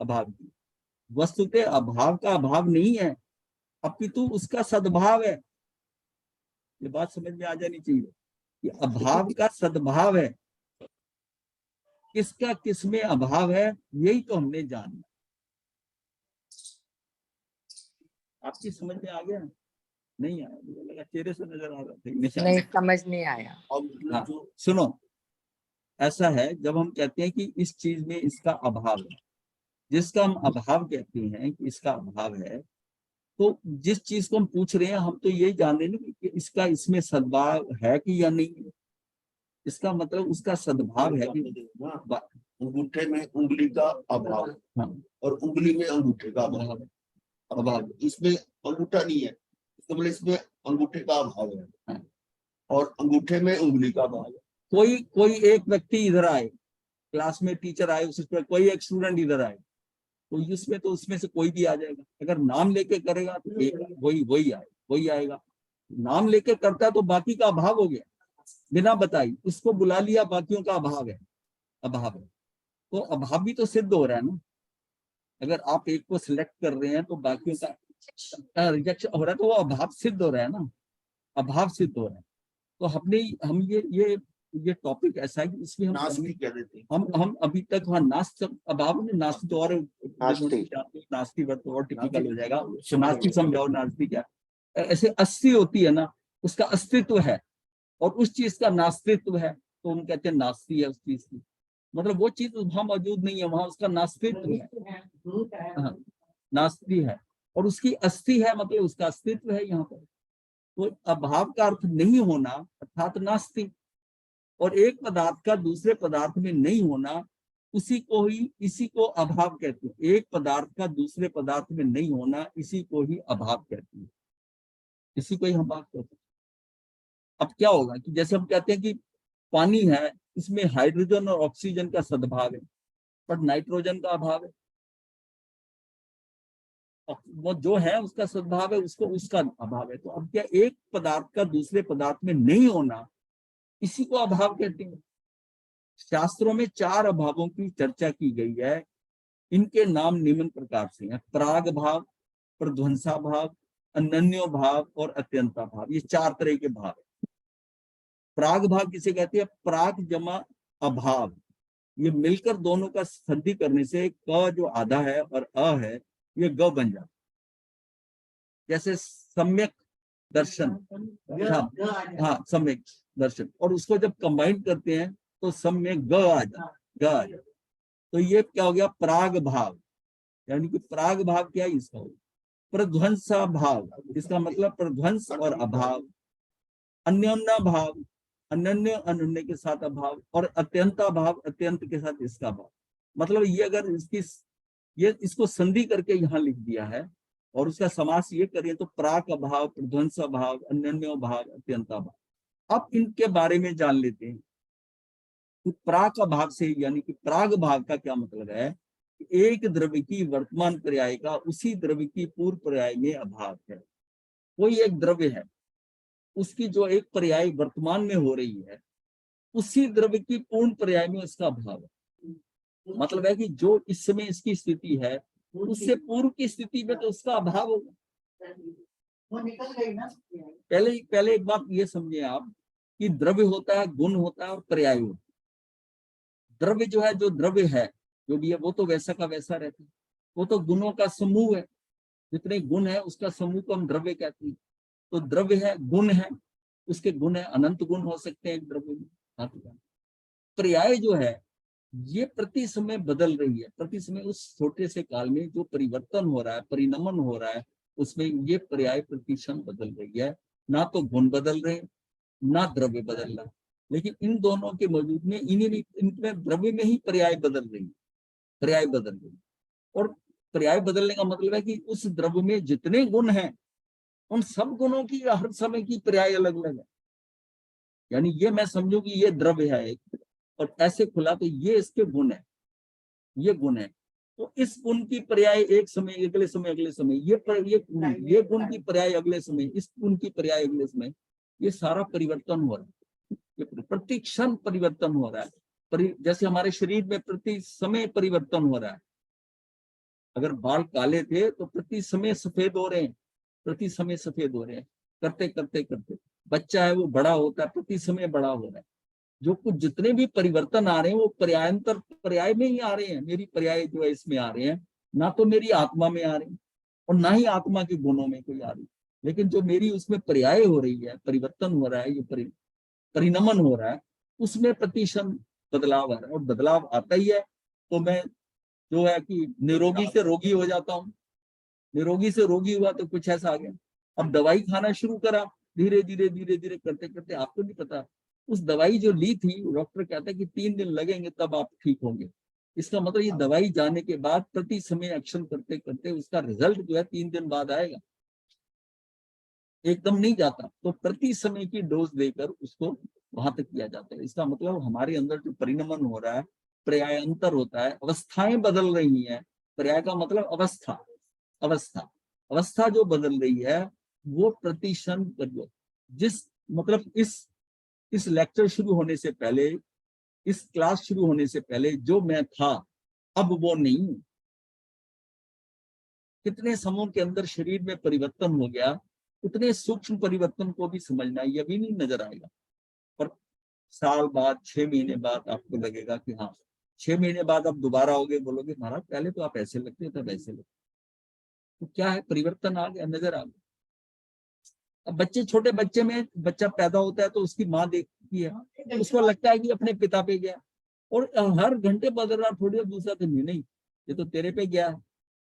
अभाव की वस्तुतः अभाव का अभाव नहीं है, अपितु उसका सद्भाव है। ये बात समझ में आ जानी चाहिए कि अभाव का सद्भाव है। किसका किसमें अभाव है, यही तो हमने जानना। आपकी समझ में आ गया? नहीं आया? मुझे लगा चेहरे से नजर आ रहा था। नहीं, समझ नहीं आया। हाँ, सुनो, ऐसा है, जब हम कहते हैं कि इस चीज में इसका अभाव है, जिसका हम अभाव कहते हैं कि इसका अभाव है, तो जिस चीज को हम पूछ रहे हैं हम तो यही जान रहे हैं कि इसका इसमें सद्भाव है कि या नहीं है। इसका मतलब उसका सद्भाव है कि अंगूठे में उंगली का अभाव, हाँ, और उंगली में अंगूठे का अभाव। अभाव। इसमें अंगूठा नहीं है, इसका मतलब इसमें अंगूठे का अभाव है, हाँ। और अंगूठे में उंगली का अभाव है। कोई एक व्यक्ति इधर आए, क्लास में टीचर आए, उसमें कोई एक स्टूडेंट इधर आए, तो इसमें तो उसमें से कोई भी आ जाएगा। अगर नाम लेके करेगा तो एक वही आएगा। नाम लेके करता तो बाकी का अभाव हो गया, बिना बताई उसको बुला लिया, बाकियों का अभाव है। तो अभाव भी तो सिद्ध हो रहा है ना। अगर आप एक को सिलेक्ट कर रहे हैं तो बाकियों का रिजेक्शन हो रहा है, तो वो अभाव सिद्ध हो रहा है ना, अभाव सिद्ध हो रहा है। तो हम ये टॉपिक ऐसा है कि इसमें नास्ति कह देते हैं। हम अभी तक वहाँ नास्ति अभाव में नास्ति तो और नास्ति वर्ड तो और टिपिकल हो जाएगा। नास्ति समझाओ, नास्ति क्या? ऐसे अस्थि होती है ना, उसका अस्तित्व है और उस चीज का नास्तित्व है, तो हम कहते हैं नास्ति है उस चीज की। मतलब वो चीज वहां मौजूद नहीं है, वहां उसका नास्तित्व है। हाँ, नास्ति है और उसकी अस्थि है, मतलब उसका अस्तित्व है यहाँ पर। तो अभाव का अर्थ नहीं होना अर्थात नास्ति, और एक पदार्थ का दूसरे पदार्थ में नहीं होना, इसी को अभाव कहते हैं। एक पदार्थ का दूसरे पदार्थ में नहीं होना, इसी को ही अभाव कहते हैं, इसी को ही हम बात कहते हैं। अब क्या होगा कि जैसे हम कहते हैं कि पानी है, इसमें हाइड्रोजन और ऑक्सीजन का सद्भाव है, पर नाइट्रोजन का अभाव है। वो जो है उसका सद्भाव है, उसका अभाव है। तो अब क्या, एक पदार्थ का दूसरे पदार्थ में नहीं होना, इसी को अभाव कहते हैं। शास्त्रों में चार अभावों की चर्चा की गई है। इनके नाम निम्न प्रकार से हैं: प्राग भाव, प्रध्वंसा भाव, अनन्यो भाव और अत्यंता भाव। ये चार तरह के भाव है। प्राग भाव किसे कहते हैं? प्राग जमा अभाव, ये मिलकर दोनों का संधि करने से क जो आधा है और अ है ये ग बन जाता। जैसे सम्यक दर्शन, हाँ सम्यक दर्शन, और उसको जब कंबाइन करते हैं तो सम्यक ग आ जाता। तो ये क्या हो गया? प्राग भाव। यानी कि प्राग भाव क्या है इसका? प्रध्वंसा भाव, इसका मतलब प्रध्वंस और अभाव। अन्योन्या भाव, अनन्य अनन्य के साथ अभाव, और अत्यंता भाव, अत्यंत के साथ इसका भाव। मतलब ये अगर इसको संधि करके यहाँ लिख दिया है और उसका समास ये करें तो प्राक अभाव, प्रध्वंस भाव, अन्योन्य भाव, अत्यंता भाव। अब इनके बारे में जान लेते हैं कि प्राक अभाव से यानी कि प्राग भाव का क्या मतलब है। एक द्रव्य की वर्तमान पर्याय का उसी द्रव्य की पूर्व पर्याय में अभाव है। कोई एक द्रव्य है, उसकी जो एक पर्याय वर्तमान में हो रही है, उसी द्रव्य की पूर्ण पर्याय में उसका अभाव है। मतलब है कि जो इस समय इसकी स्थिति है, उससे पूर्व की स्थिति में तो उसका अभाव होगा। पहले एक बात ये समझिए आप कि द्रव्य होता है, गुण होता है और पर्याय होता है। द्रव्य जो है, जो द्रव्य है जो भी है, वो तो वैसा का वैसा रहता है। वो तो गुणों का समूह है। जितने गुण है उसका समूह को हम द्रव्य कहते हैं। तो द्रव्य है, गुण है, उसके गुण है, अनंत गुण हो सकते हैं एक द्रव्य में। पर्याय जो है ये प्रति समय बदल रही है, प्रति समय उस छोटे से काल में जो परिवर्तन हो रहा है, परिणमन हो रहा है, उसमें ये पर्याय प्रतिक्षण बदल रही है। ना तो गुण बदल रहे हैं, ना द्रव्य बदल रहा है, लेकिन इन दोनों के मौजूद में इनमें द्रव्य में ही पर्याय बदल रही है, पर्याय बदल रही है। और पर्याय बदलने का मतलब है कि उस द्रव्य में जितने गुण हैं, उन सब गुणों की हर समय की पर्याय अलग अलग है। यानी ये मैं समझू कि ये द्रव्य है एक, और ऐसे खुला तो ये इसके गुण है, ये गुण है। तो इस गुण की पर्याय एक समय, अगले समय, अगले समय, ये गुण की पर्याय अगले समय, इस गुण की पर्याय अगले समय, ये सारा परिवर्तन हो रहा है, ये प्रति क्षण परिवर्तन हो रहा है। जैसे हमारे शरीर में प्रति समय परिवर्तन हो रहा है। अगर बाल काले थे तो प्रति समय सफेद हो रहे हैं, प्रति समय सफेद हो रहे हैं, करते करते करते। बच्चा है वो बड़ा होता है, प्रति समय बड़ा हो रहा है। जो कुछ जितने भी परिवर्तन आ रहे हैं वो पर्यायांतर पर्याय में ही आ रहे हैं। मेरी पर्याय जो है इसमें आ रहे हैं, ना तो मेरी आत्मा में आ रही है और ना ही आत्मा के गुणों में कोई आ रही, लेकिन जो मेरी उसमें पर्याय हो रही है, परिवर्तन हो रहा है, ये परिणमन हो रहा है, उसमें प्रतिशत बदलाव आ रहा है। और बदलाव आता ही है तो मैं जो है कि निरोगी से रोगी हो जाता हूँ, निरोगी से रोगी हुआ तो कुछ ऐसा आ गया। अब दवाई खाना शुरू करा, धीरे धीरे धीरे धीरे करते करते, आपको नहीं पता उस दवाई जो ली थी, डॉक्टर कहता है कि 3 दिन लगेंगे तब आप ठीक होंगे। इसका मतलब ये दवाई जाने के बाद प्रति समय एक्शन करते करते उसका रिजल्ट जो है 3 दिन बाद आएगा, एकदम नहीं जाता। तो प्रति समय की डोज देकर उसको वहां तक किया जाता है। इसका मतलब हमारे अंदर जो परिणमन हो रहा है, पर्यायांतर होता है, अवस्थाएं बदल रही हैं। पर्याय का मतलब अवस्था, अवस्था, अवस्था जो बदल रही है वो प्रतिक्षण, जिस मतलब इस लेक्चर शुरू होने से पहले, इस क्लास शुरू होने से पहले जो मैं था अब वो नहीं हूं। कितने समूह के अंदर शरीर में परिवर्तन हो गया, उतने सूक्ष्म परिवर्तन को भी समझना ये भी नहीं नजर आएगा। पर साल बाद, 6 महीने बाद आपको लगेगा कि हाँ, 6 महीने बाद आप दोबारा आओगे, बोलोगे महाराज पहले तो आप ऐसे लगते थे, तब ऐसे लगते। तो क्या है, परिवर्तन आ गया, नजर आ गया। अब बच्चे, छोटे बच्चे में बच्चा पैदा होता है तो उसकी माँ देखती है, उसको लगता है कि अपने पिता पे गया, और हर घंटे बदल रहा, थोड़ी देर दूसरा दिन नहीं, ये तो तेरे पे गया है।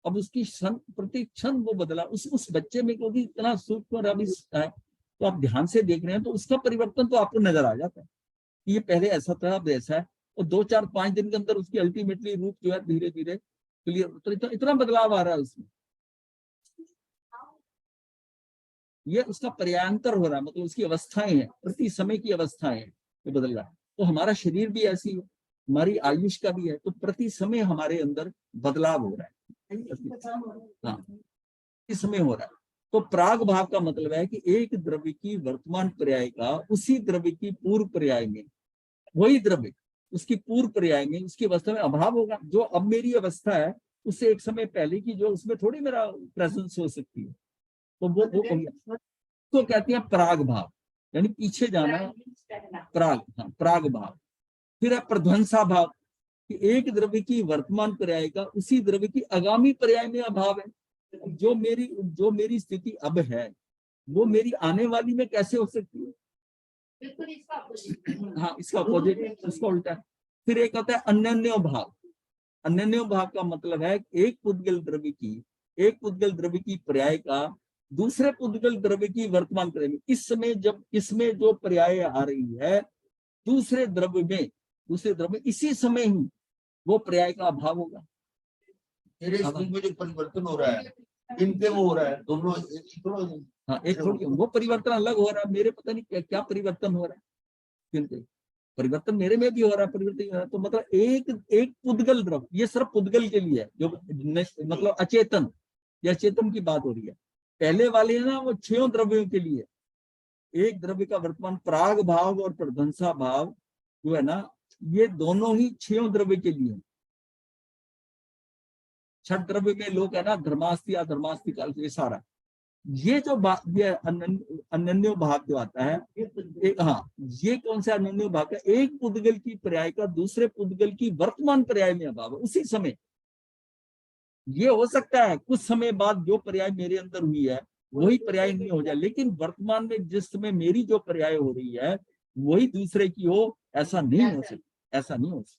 अब उसकी प्रति क्षण वो बदला उस बच्चे में, क्योंकि इतना सूक्ष्म रवि है, तो आप ध्यान से देख रहे हैं तो उसका परिवर्तन तो आपको नजर आ जाता है। ये पहले ऐसा था, अब ऐसा है, और 2, 4, 5 दिन के अंदर उसकी अल्टीमेटली रूप जो है धीरे धीरे क्लियर, तो इतना बदलाव आ रहा है उसमें। ये उसका पर्यायांतर हो रहा है, मतलब उसकी अवस्थाएं हैं, प्रति समय की अवस्थाएं हैं, ये बदल रहा है। तो हमारा शरीर भी ऐसी है, हमारी आयुष का भी है, तो प्रति समय हमारे अंदर बदलाव हो रहा है। हाँ, इस समय हो रहा है। तो प्राग भाव का मतलब है कि एक द्रव्य की वर्तमान पर्याय का उसी द्रव्य की पूर्व पर्याय में, वही द्रव्य उसकी पूर्व पर्याय में उसकी अवस्था में अभाव होगा। जो अब मेरी अवस्था है उससे एक समय पहले की जो, उसमें थोड़ी मेरा प्रेजेंस हो सकती है। तो वो तो कहते हैं प्राग भाव, यानी पीछे जाना, प्राग, हाँ, प्राग भाव। फिर है प्रध्वंसा भाव, कि एक द्रव्य की वर्तमान पर्याय का उसी द्रव्य की आगामी पर्याय में अभाव है। जो मेरी स्थिति अब है वो मेरी आने वाली में कैसे हो सकती है? हाँ, इसका अपोजिट, इसका उल्टा। फिर एक होता है अन्योन्य भाव। अन्योन्य भाव का मतलब है एक पुद्गल द्रव्य की पर्याय का दूसरे पुद्गल द्रव्य की वर्तमान पर्याय में, इस समय जब इसमें जो पर्याय आ रही है दूसरे द्रव्य में इसी समय ही वो पर्याय का अभाव होगा। मेरे इसमें जो परिवर्तन हो रहा है, इनपे वो हो रहा है, दोनों हाँ, एक थोड़ी, वो परिवर्तन अलग हो रहा है, मेरे पता नहीं क्या परिवर्तन हो रहा है, किंतु परिवर्तन मेरे में भी हो रहा है, परिवर्तन हो रहा है। तो मतलब एक पुद्गल द्रव्य, ये सिर्फ पुद्गल के लिए है, जो मतलब अचेतन या चेतन की बात हो रही है। पहले वाले है ना, वो 6 द्रव्यों के लिए, एक द्रव्य का वर्तमान प्राग भाव और प्रध्वंसा भाव जो है ना, ये दोनों ही 6 द्रव्य के लिए। 6 द्रव्य में लोग है ना, धर्मास्ति अधर्मास्ति काल, ये सारा, ये जो बात, ये अनन्य भाव जो आता है, हाँ, ये कौन सा अनन्य भाव का? एक पुद्गल की पर्याय का दूसरे पुद्गल की वर्तमान पर्याय में अभाव है उसी समय। ये हो सकता है कुछ समय बाद जो पर्याय मेरे अंदर हुई है वही पर्याय नहीं हो जाए, लेकिन वर्तमान में जिस समय मेरी जो पर्याय हो रही है वही दूसरे की हो, ऐसा नहीं हो सकता, ऐसा नहीं हो सकता।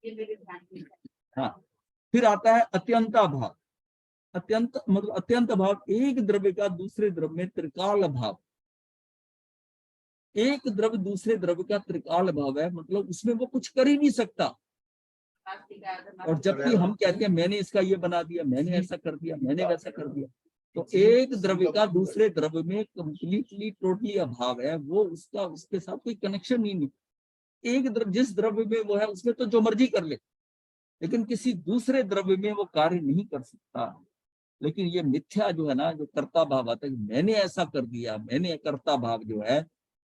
ये मेरे ध्यान में है। हाँ, फिर आता है अत्यंत अभाव। अत्यंत मतलब अत्यंत अभाव, एक द्रव्य का दूसरे द्रव्य में त्रिकाल अभाव। एक द्रव्य दूसरे द्रव्य का त्रिकाल अभाव है, मतलब उसमें वो कुछ कर ही नहीं सकता। और जबकि हम कहते हैं मैंने इसका ये बना दिया, मैंने ऐसा कर दिया, मैंने वैसा कर दिया, तो एक द्रव्य का दूसरे द्रव्य में कंप्लीटली टोटली अभाव है, वो उसका उसके साथ कोई कनेक्शन ही नहीं। एक द्रव्य जिस द्रव्य में वो है उसमें तो जो मर्जी कर ले, लेकिन किसी दूसरे द्रव्य में वो कार्य नहीं कर सकता। लेकिन ये मिथ्या जो है ना, जो कर्ता भाव आता है, मैंने ऐसा कर दिया, मैंने कर्ता भाव जो है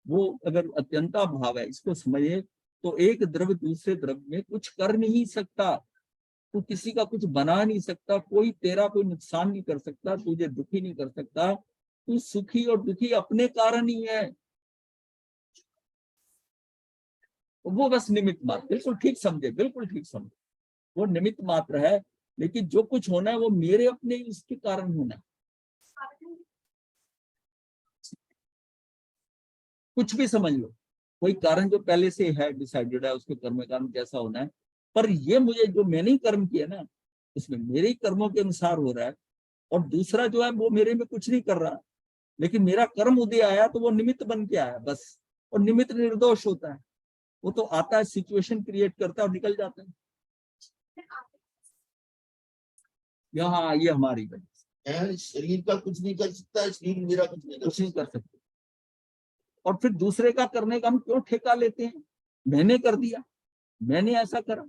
वो अगर अत्यंता भाव है, इसको समझिए तो एक द्रव्य दूसरे द्रव्य में कुछ कर नहीं सकता, तू किसी का कुछ बना नहीं सकता, कोई तेरा कोई नुकसान नहीं कर सकता, तुझे दुखी नहीं कर सकता, तू सुखी और दुखी अपने कारण ही है। वो बस निमित्त मात्र, बिल्कुल ठीक समझे, बिल्कुल ठीक समझे, वो निमित्त मात्र है, लेकिन जो कुछ होना है वो मेरे अपने इसके कारण होना है। कुछ भी समझ लो, कोई कारण जो पहले से है डिसाइडेड है, उसके कर्म कारण जैसा होना है, पर ये मुझे जो मैंने ही कर्म किया ना, इसमें मेरे ही कर्मों के अनुसार हो रहा है, और दूसरा जो है वो मेरे में कुछ नहीं कर रहा, लेकिन मेरा कर्म उदय आया तो वो निमित्त बन के आया बस। और निमित्त निर्दोष होता है, वो तो आता है, सिचुएशन क्रिएट करता है और निकल जाता है। यहाँ ये हमारी वजह, शरीर का कुछ नहीं कर सकता, शरीर मेरा कुछ नहीं कर सकते। और फिर दूसरे का करने का हम क्यों ठेका लेते हैं? मैंने कर दिया, मैंने ऐसा करा,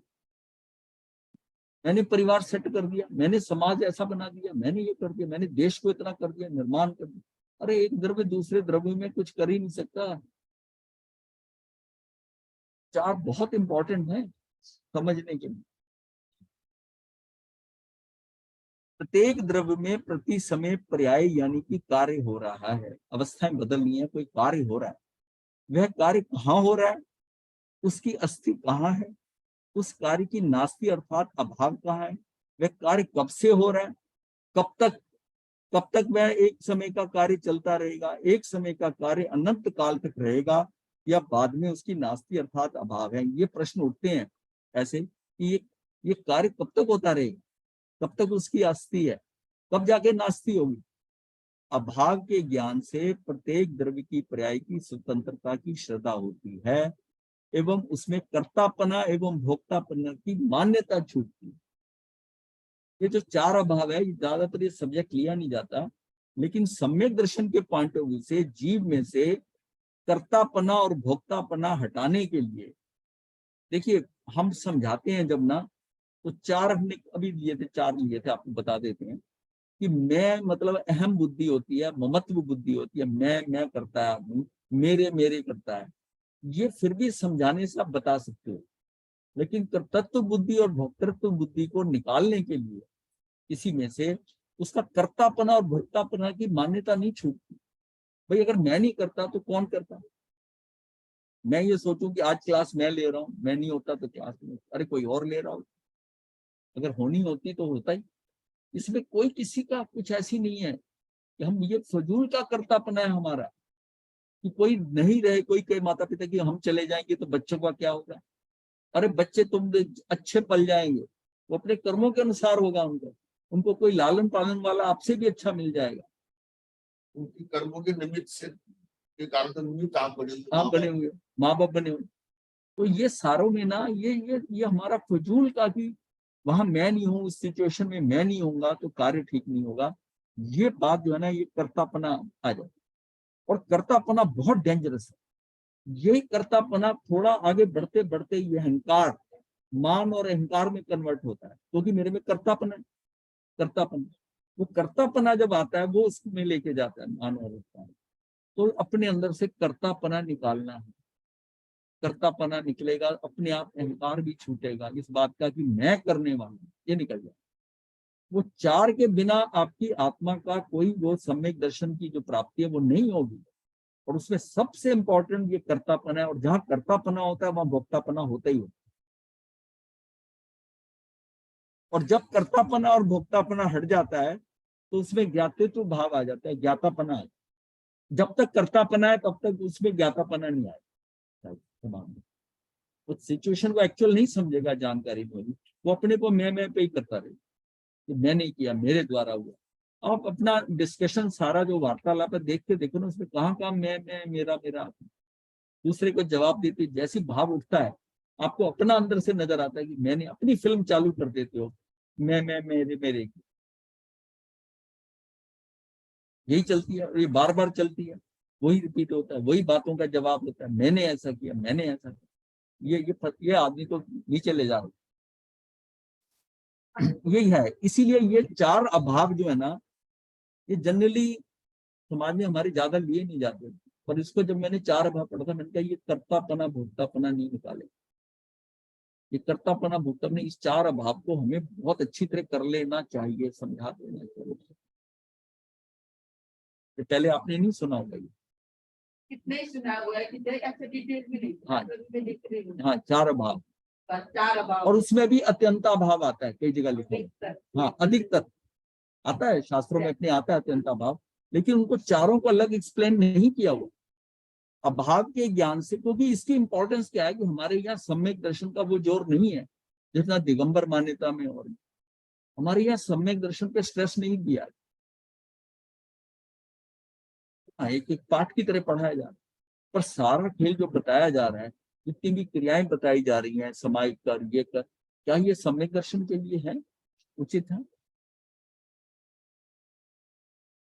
मैंने परिवार सेट कर दिया, मैंने समाज ऐसा बना दिया, मैंने ये कर दिया, मैंने देश को इतना कर दिया, निर्माण कर दिया। अरे एक द्रव्य दूसरे द्रव्य में कुछ कर ही नहीं सकता। चार बहुत इंपॉर्टेंट है समझने के लिए। प्रत्येक द्रव्य में प्रति समय पर्याय यानी कि कार्य हो रहा है, अवस्थाएं बदलनी है, कोई कार्य हो रहा है। वह कार्य कहाँ हो रहा है, उसकी अस्थि कहाँ है, उस कार्य की नास्ति अर्थात अभाव कहाँ है, वह कार्य कब से हो रहा है, कब तक वह एक समय का कार्य चलता रहेगा, एक समय का कार्य अनंत काल तक रहेगा, या बाद में उसकी नास्ति अर्थात अभाव है। ये प्रश्न उठते हैं ऐसे कि ये कार्य कब तक होता रहेगा, कब तक उसकी अस्थि है, कब जाके नास्ति होगी। अभाव के ज्ञान से प्रत्येक द्रव्य की पर्याय की स्वतंत्रता की श्रद्धा होती है एवं उसमें कर्तापना एवं भोक्तापना की मान्यता छूटती है। ये जो चार अभाव है, ये ज्यादातर ये सब्जेक्ट लिया नहीं जाता, लेकिन सम्यक दर्शन के पॉइंट ऑफ व्यू से जीव में से कर्तापना और भोक्तापना हटाने के लिए, देखिए हम समझाते हैं जब ना, तो चार हमने अभी लिए थे, चार लिए थे, आपको बता देते हैं कि मैं मतलब अहम बुद्धि होती है, ममत्व बुद्धि होती है, मैं करता है आदमी, मेरे करता है। ये फिर भी समझाने से आप बता सकते हो, लेकिन कर्तृत्व बुद्धि और भोक्तृत्व बुद्धि को निकालने के लिए किसी में से उसका कर्तापना और भोक्तापना की मान्यता नहीं छूटती। भाई अगर मैं नहीं करता तो कौन करता? मैं ये सोचूं कि आज क्लास मैं ले रहा हूं, मैं नहीं होता तो क्लास में अरे कोई और ले रहा हो, अगर होनी होती तो होता ही। इसमें कोई किसी का कुछ ऐसी नहीं है कि हम ये फजूल का कर्तापना है हमारा कि कोई नहीं रहे, कोई कहे माता पिता कि हम चले जाएंगे तो बच्चों का क्या होगा। अरे बच्चे तुम अच्छे पल जाएंगे, वो अपने कर्मों के अनुसार होगा उनको कोई लालन पालन वाला आपसे भी अच्छा मिल जाएगा। उनकी कर्मों के निमित्त से के कारण तो निमित्त आप बने हुए, माँ बाप बने हुए। तो ये सारों में ना ये हमारा फजूल का कि वहां मैं नहीं हूँ, उस सिचुएशन में मैं नहीं होऊंगा तो कार्य ठीक नहीं होगा, ये बात जो है ना, ये कर्तापना आ जाए। और कर्तापना बहुत डेंजरस है। यही कर्तापना थोड़ा आगे बढ़ते बढ़ते ये अहंकार, मान और अहंकार में कन्वर्ट होता है, क्योंकि मेरे में कर्तापना वो कर्तापना जब आता है वो उसमें लेके जाता है मान और अहंकार। तो अपने अंदर से कर्तापना निकालना है, कर्तापना निकलेगा, अपने आप अहंकार भी छूटेगा इस बात का कि मैं करने वाला हूं, ये निकल जाए। वो चार के बिना आपकी आत्मा का कोई वो सम्यक दर्शन की जो प्राप्ति है वो नहीं होगी। और उसमें सबसे इंपॉर्टेंट ये कर्तापना है, और जहां कर्तापना होता है वहां भोक्तापना होता ही होता है। और जब कर्तापना और भोक्तापना हट जाता है तो उसमें ज्ञातृत्व भाव आ जाता है, ज्ञातापना। जब तक कर्तापना है तब तक उसमें ज्ञातापना नहीं आएगा। वो सिचुएशन को एक्चुअल नहीं समझेगा, जानकारी में होगी, वो अपने को मैं पे ही करता रहेगा कि मैं नहीं किया, मेरे द्वारा हुआ। आप अपना डिस्कशन सारा जो वार्तालाप है देख के देखो ना, उसमें कहाँ मैं मेरा दूसरे को जवाब देते जैसी भाव उठता है, आपको अपना अंदर से नजर आता है कि मैंने अपनी फिल्म चालू कर देते हो, मैं मेरे यही चलती है और ये बार बार चलती है, वही रिपीट होता है, वही बातों का जवाब होता है, मैंने ऐसा किया, मैंने ऐसा किया। ये आदमी को नीचे ले जा रहा है। यही है, इसीलिए ये चार अभाव जो है ना, ये जनरली समाज में हमारे ज्यादा लिए नहीं जाते, पर इसको जब मैंने चार अभाव पढ़ा था, मैंने कहा ये कर्तापना भोक्तापना नहीं निकाले, ये कर्तापना भोक्तापना, इस चार अभाव को हमें बहुत अच्छी तरह कर लेना चाहिए, समझा देना चाहिए। पहले आपने नहीं सुना होगा ये। कितने ही सुना हुआ है, कितने ऐसे डिटेल में नहीं, हाँ। मैं लिख रही हूँ। हाँ, चार अभाव, बस चार अभाव। और उसमें भी अत्यंताभाव आता है, कई जगह लिखा है। हाँ, अधिकतर आता है, शास्त्रों में अपने आता है अत्यंताभाव, लेकिन उनको चारों को अलग एक्सप्लेन नहीं किया हुआ अभाव के ज्ञान से, क्योंकि इसकी इंपॉर्टेंस क्या है कि हमारे यहाँ सम्यक दर्शन का वो जोर नहीं है जितना दिगंबर मान्यता में, और हमारे यहाँ सम्यक दर्शन पे स्ट्रेस नहीं दिया, एक एक पाठ की तरह पढ़ाया जा रहा है, पर सारा खेल जो बताया जा रहा है, जितनी भी क्रियाएं बताई जा रही हैं, समाहित कर, ये कर, क्या ये सम्यक दर्शन के लिए है, उचित है?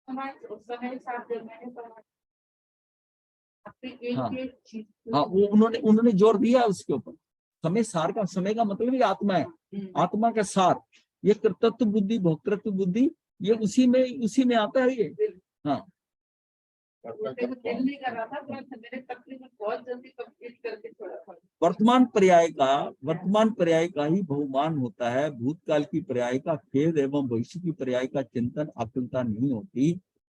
हमारे उस समय साथ जब मैंने पढ़ा, हाँ। एक चीज, हाँ, वो उन्होंने जोर दिया उसके ऊपर। समय सार का, समय का मतलब ये आत्मा है, आत्मा का सार, ये कर्तृत्व बुद्धि भोक्तृत्व बुद्धि, ये उसी में आता है ये। हाँ, दिल नहीं कर रहा था, मैंने तकरीबन बहुत जल्दी कंप्लीट करके छोड़ा था। वर्तमान पर्याय का ही बहुमान होता है, भूतकाल की पर्याय का खेद एवं भविष्य की पर्याय का चिंतन आकुलता नहीं होती,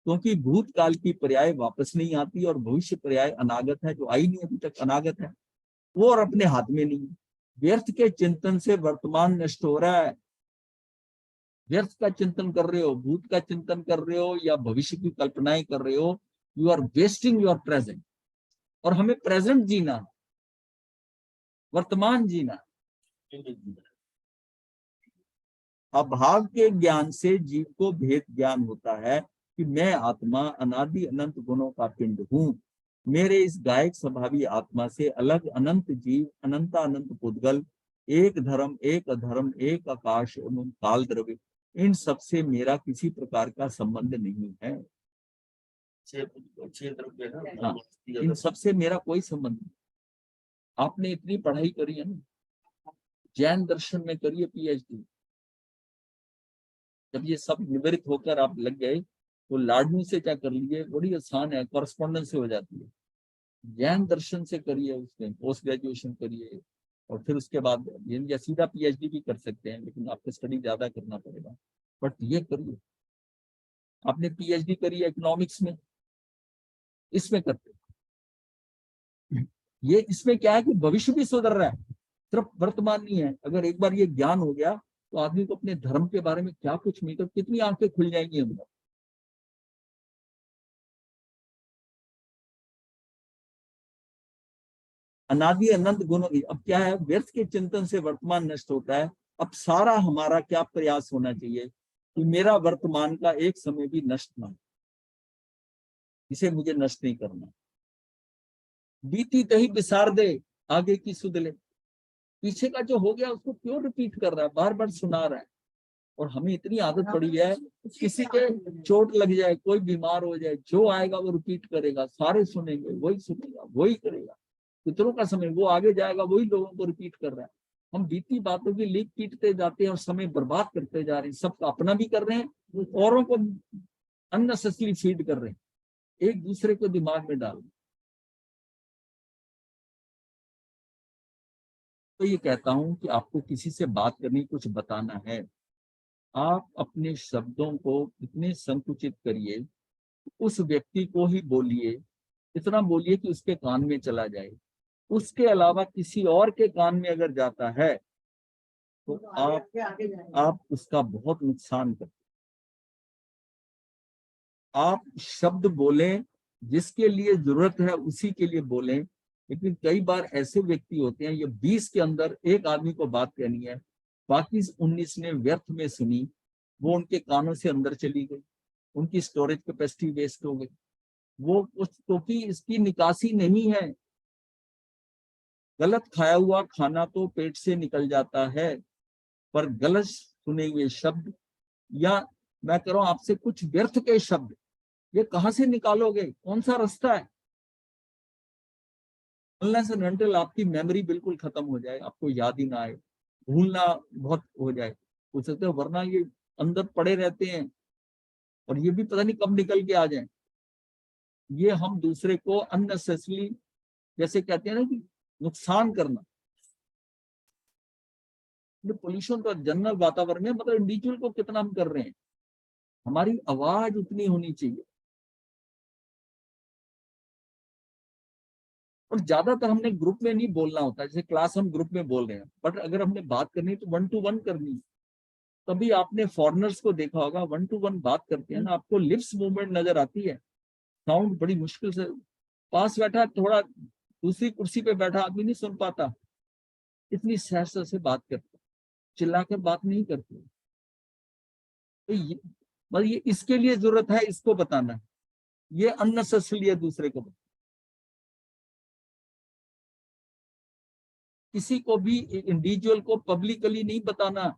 क्योंकि भूतकाल की पर्याय वापस नहीं आती और भविष्य पर्याय अनागत है, जो आई नहीं अभी तक, अनागत है वो, और अपने हाथ में नहीं है। व्यर्थ के चिंतन से वर्तमान नष्ट हो रहा है। व्यर्थ का चिंतन कर रहे हो, भूत का चिंतन कर रहे हो या भविष्य की कल्पनाएं कर रहे हो, you are wasting your present. और हमें प्रेजेंट जीना, वर्तमान जीना। अभाव के ज्ञान से जीव को भेद ज्ञान होता है कि मैं आत्मा अनादि अनंत गुणों का पिंड हूँ। मेरे इस गायक स्वभावी आत्मा से अलग अनंत जीव, अनंता अनंत पुद्गल, एक धर्म, एक अधर्म, एक आकाश एवं काल द्रव्य, इन सब से मेरा किसी प्रकार का संबंध नहीं है। हाँ, इन सब से मेरा कोई संबंध नहीं। आपने इतनी पढ़ाई करी है ना, जैन दर्शन में करिए पीएचडी, जब ये सब निवृत्त होकर आप लग गए तो लाडू से क्या कर लीजिए, बड़ी आसान है, कॉरेस्पॉन्डेंस से हो जाती है। जैन दर्शन से करिए, उसमें पोस्ट ग्रेजुएशन करिए, और फिर उसके बाद या सीधा पीएचडी भी कर सकते हैं, लेकिन आपको स्टडी ज्यादा करना पड़ेगा, बट ये करिए। आपने पीएचडी करी इकोनॉमिक्स में, इसमें करते, ये इसमें क्या है कि भविष्य भी सुधर रहा है, सिर्फ वर्तमान नहीं है। अगर एक बार ये ज्ञान हो गया तो आदमी को अपने धर्म के बारे में क्या कुछ मिलकर कितनी आंखें खुल जाएंगी अंदर। अनादि अनंत गुणों की, अब क्या है, व्यर्थ के चिंतन से वर्तमान नष्ट होता है। अब सारा हमारा क्या प्रयास होना चाहिए कि मेरा वर्तमान का एक समय भी नष्ट ना हो, इसे मुझे नष्ट नहीं करना। बीती तही बिसार दे, आगे की सुध ले। पीछे का जो हो गया उसको क्यों रिपीट कर रहा है, बार बार सुना रहा है। और हमें इतनी आदत पड़ी है, किसी के चोट लग जाए, कोई बीमार हो जाए, जो आएगा वो रिपीट करेगा, सारे सुनेंगे, वही सुनेगा, वही करेगा। कितनों का समय वो आगे जाएगा, वही लोगों को रिपीट कर रहा है। हम बीती बातों की लीक पीटते जाते हैं और समय बर्बाद करते जा रहे हैं। सबका अपना भी कर रहे हैं, औरों को अननेसेसरी फीड कर रहे हैं, एक दूसरे को दिमाग में डाल। तो ये कहता हूं कि आपको किसी से बात करनी, कुछ बताना है, आप अपने शब्दों को इतने संकुचित करिए, उस व्यक्ति को ही बोलिए, इतना बोलिए कि उसके कान में चला जाए। उसके अलावा किसी और के कान में अगर जाता है तो आप उसका बहुत नुकसान करते। आप शब्द बोलें, जिसके लिए जरूरत है उसी के लिए बोलें, लेकिन कई बार ऐसे व्यक्ति होते हैं, ये 20 के अंदर एक आदमी को बात कहनी है, बाकी 19 ने व्यर्थ में सुनी, वो उनके कानों से अंदर चली गई, उनकी स्टोरेज कैपेसिटी वेस्ट हो गई। वो कुछ क्योंकि इसकी निकासी नहीं है। गलत खाया हुआ खाना तो पेट से निकल जाता है, पर गलत सुने हुए शब्द, या मैं कह रहा हूं आपसे कुछ व्यर्थ के शब्द, ये कहां से निकालोगे? कौन सा रास्ता है? अनलेस एंड अनटिल आपकी मेमोरी बिल्कुल खत्म हो जाए, आपको याद ही ना आए, भूलना बहुत हो जाए, हो सकता है, वरना ये अंदर पड़े रहते हैं और ये भी पता नहीं कब निकल के आ जाए। ये हम दूसरे को अननेसेसरली, जैसे कहते हैं ना कि नुकसान करना। पोल्यूशन तो जनरल वातावरण में, मतलब इंडिविजुअल को कितना हम कर रहे हैं, हमारी आवाज उतनी होनी चाहिए। और ज्यादातर हमने ग्रुप में नहीं बोलना होता, जैसे क्लास हम ग्रुप में बोल रहे हैं, बट अगर हमने बात करनी है तो 1 to 1 करनी है। तभी आपने फॉरेनर्स को देखा होगा, 1 to 1 बात करते हैं ना, आपको लिप्स मूवमेंट नजर आती है, साउंड बड़ी मुश्किल से, पास बैठा थोड़ा दूसरी कुर्सी पे बैठा आदमी नहीं सुन पाता, इतनी सहजता से बात करते, चिल्लाकर बात नहीं करते। तो ये इसके लिए जरूरत है, इसको बताना, ये अननेसेसरी है दूसरे को। किसी को भी इंडिविजुअल को पब्लिकली नहीं बताना,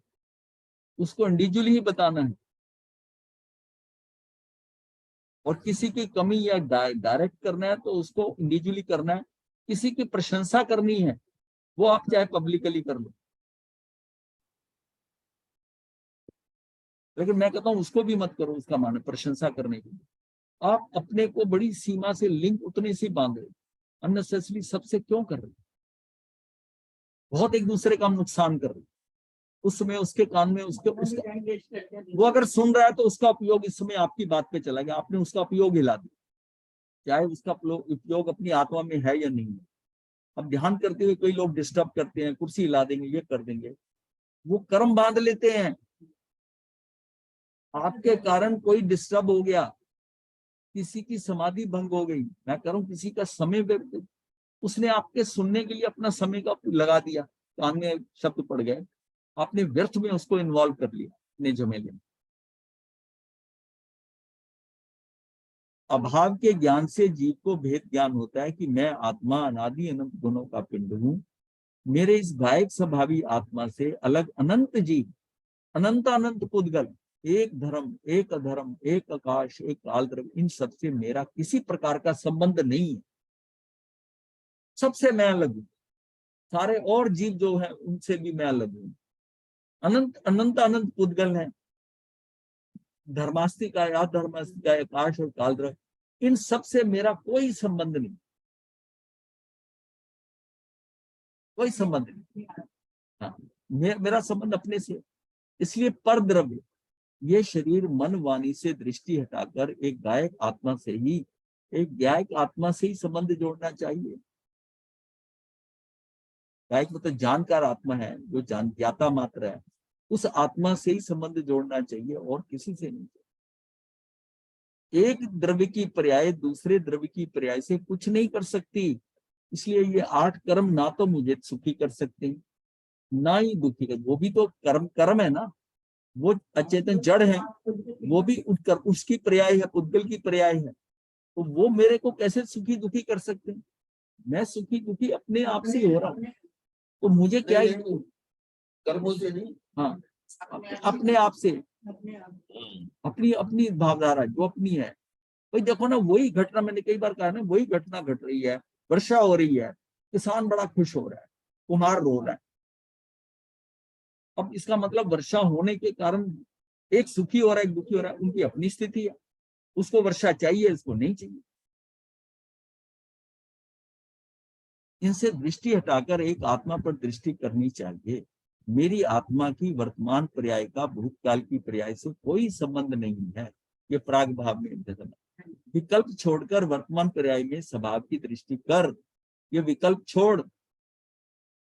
उसको इंडिविजुअली ही बताना है। और किसी की कमी या डायरेक्ट करना है तो उसको इंडिविजुअली करना है। किसी की प्रशंसा करनी है, वो आप चाहे पब्लिकली कर लो, लेकिन मैं कहता हूं उसको भी मत करो। उसका माने प्रशंसा करने की, आप अपने को बड़ी सीमा से लिंक उतने से बांधे, अननेसेसरी सबसे क्यों कर रहे? बहुत एक दूसरे का हम नुकसान कर रहे। उस समय उसके कान में वो अगर सुन रहा है तो उसका उपयोग इस समय आपकी बात पे चला गया, आपने उसका उपयोग हिला दिया, चाहे उसका उपयोग अपनी आत्मा में है या नहीं है। अब ध्यान करते हुए कई लोग डिस्टर्ब करते हैं, कुर्सी हिला देंगे, ये कर देंगे, वो कर्म बांध लेते हैं। आपके कारण कोई डिस्टर्ब हो गया, किसी की समाधि भंग हो गई, मैं कह रहा हूं किसी का समय, उसने आपके सुनने के लिए अपना समय का लगा दिया, कान में शब्द पड़ गए, आपने व्यर्थ में उसको इन्वॉल्व कर लिया अपने झमेले में। अभाव के ज्ञान से जीव को भेद ज्ञान होता है कि मैं आत्मा अनादि अनंत गुणों का पिंड हूं। मेरे इस गायक स्वभावी आत्मा से अलग अनंत जीव, अनंत अनंत पुद्गल, एक धर्म, एक अधर्म, एक आकाश, एक काल द्रव्य, इन सबसे मेरा किसी प्रकार का संबंध नहीं है। सबसे मैं अलग हूं, सारे और जीव जो हैं उनसे भी मैं अलग हूं। अनंत अनंत अनंत पुद्गल है, धर्मास्तिक है, अधर्मास्तिक है, आकाश और काल द्रव्य, इन सब से मेरा कोई संबंध नहीं, कोई संबंध नहीं। हाँ, मेरा संबंध अपने से। इसलिए पर द्रव्य, ये शरीर मन वाणी से दृष्टि हटाकर एक गायक आत्मा से ही, एक गायक आत्मा से ही संबंध जोड़ना चाहिए। गायक मतलब जानकार आत्मा है, जो ज्ञाता मात्र है, उस आत्मा से ही संबंध जोड़ना चाहिए और किसी से नहीं। एक द्रव्य की पर्याय दूसरे द्रव्य की पर्याय से कुछ नहीं कर सकती। इसलिए ये 8 कर्म ना तो मुझे सुखी कर सकते, ना ही दुखी कर। वो भी तो कर्म है ना, वो अचेतन जड़ है, वो भी उसकी पर्याय है, उद्गल की पर्याय है। तो वो मेरे को कैसे सुखी दुखी कर सकते हैं? मैं सुखी दुखी अपने आप से हो रहा हूँ, तो मुझे क्या ही कर्मों से नहीं, हाँ अपने आप से, अपनी अपनी भावधारा जो अपनी है। भाई देखो ना, वही घटना मैंने कई बार कहा ना, वही घटना घट रही है, वर्षा हो रही है, किसान बड़ा खुश हो रहा है, कुम्हार रो रहा है। अब इसका मतलब वर्षा होने के कारण एक सुखी हो रहा है, एक दुखी हो रहा है, उनकी अपनी स्थिति है। उसको वर्षा चाहिए, इसको नहीं चाहिए। इनसे दृष्टि हटाकर एक आत्मा पर दृष्टि करनी चाहिए। मेरी आत्मा की वर्तमान पर्याय का भूतकाल की पर्याय से कोई संबंध नहीं है। ये प्राग भाव में विकल्प छोड़कर वर्तमान पर्याय में स्वभाव की दृष्टि कर। ये विकल्प छोड़,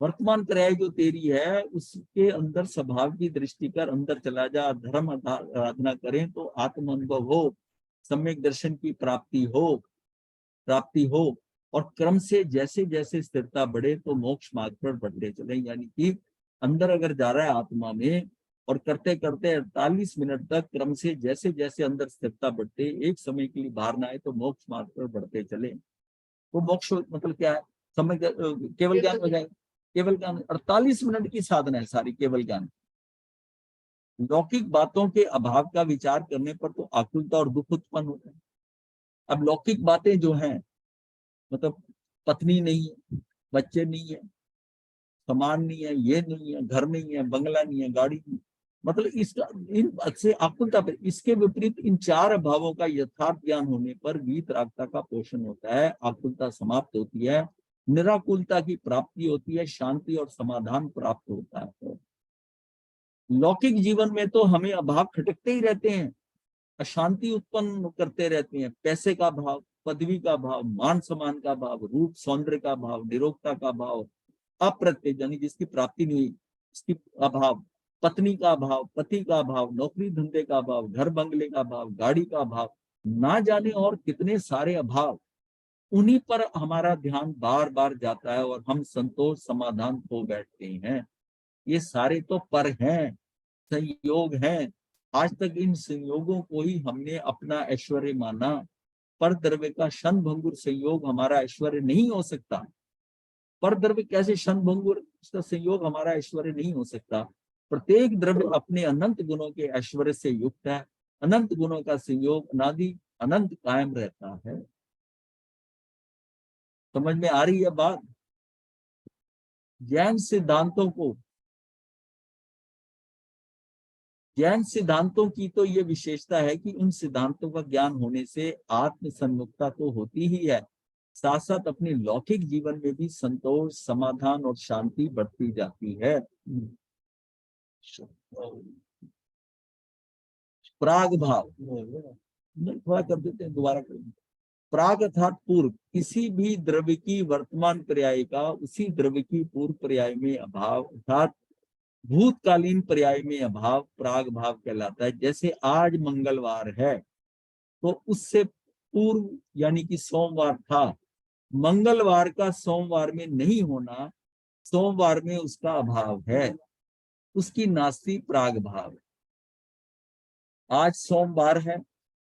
वर्तमान पर्याय जो तेरी है उसके अंदर स्वभाव की दृष्टि कर, अंदर चला जा। धर्म आराधना करें तो आत्म अनुभव हो, सम्यक दर्शन की प्राप्ति हो। और क्रम से जैसे जैसे स्थिरता बढ़े तो मोक्ष मार्ग पर बढ़ते चले। यानी कि अंदर अगर जा रहा है आत्मा में और करते करते 48 मिनट तक क्रम से जैसे जैसे अंदर स्थिरता बढ़ते, एक समय के लिए बाहर ना आए तो मोक्ष मार्ग पर बढ़ते चले। वो मोक्ष मतलब क्या है? समय केवल ज्ञान हो जाएगा। केवल ज्ञान 48 मिनट की साधना है सारी केवल ज्ञान। लौकिक बातों के अभाव का विचार करने पर तो आकुलता और दुख उत्पन्न होता है। अब लौकिक बातें जो हैं, मतलब पत्नी नहीं है, बच्चे नहीं है, सामान नहीं है, ये नहीं है, घर नहीं है, बंगला नहीं है, गाड़ी नहीं, मतलब इसका इन से आकुलता पर, इसके विपरीत इन चार अभावों का यथार्थ ज्ञान होने पर वीतरागता का पोषण होता है, आकुलता समाप्त होती है, निराकुलता की प्राप्ति होती है, शांति और समाधान प्राप्त होता है। लौकिक जीवन में तो हमें अभाव खटकते ही रहते हैं, अशांति उत्पन्न करते रहते हैं। पैसे का भाव, पदवी का भाव, मान सम्मान का भाव, रूप सौंदर्य का भाव, निरोगता का भाव, अप्रत्यय यानी जिसकी प्राप्ति नहीं हुई उसकी अभाव, पत्नी का भाव, पति का भाव, नौकरी धंधे का भाव, घर बंगले का भाव, गाड़ी का भाव, ना जाने और कितने सारे अभाव, उन्हीं पर हमारा ध्यान बार बार जाता है और हम संतोष समाधान खो बैठते हैं। ये सारे तो पर हैं, संयोग हैं। आज तक इन संयोगों को ही हमने अपना ऐश्वर्य माना। पर द्रव्य का क्षण भंगुर संयोग हमारा ऐश्वर्य नहीं हो सकता। पर द्रव्य कैसे क्षण भंगुर, इसका संयोग हमारा ऐश्वर्य नहीं हो सकता। प्रत्येक द्रव्य अपने अनंत गुणों के ऐश्वर्य से युक्त है। अनंत गुणों का संयोग अनादि अनंत कायम रहता है। समझ में आ रही है बात? जैन सिद्धांतों की तो ये विशेषता है कि उन सिद्धांतों का ज्ञान होने से आत्म सन्मुखता तो होती ही है, साथ साथ अपने लौकिक जीवन में भी संतोष, समाधान और शांति बढ़ती जाती है। प्राग भाव थोड़ा कर देते हैं, दोबारा करेंगे। प्राग अर्थात पूर्व, किसी भी द्रव्य की वर्तमान पर्याय का उसी द्रव्य की पूर्व पर्याय में अभाव अर्थात भूतकालीन पर्याय में अभाव प्राग भाव कहलाता है। जैसे आज मंगलवार है तो उससे पूर्व यानी कि सोमवार था, मंगलवार का सोमवार में नहीं होना सोमवार में उसका अभाव है, उसकी नास्ति प्राग भाव। आज सोमवार है,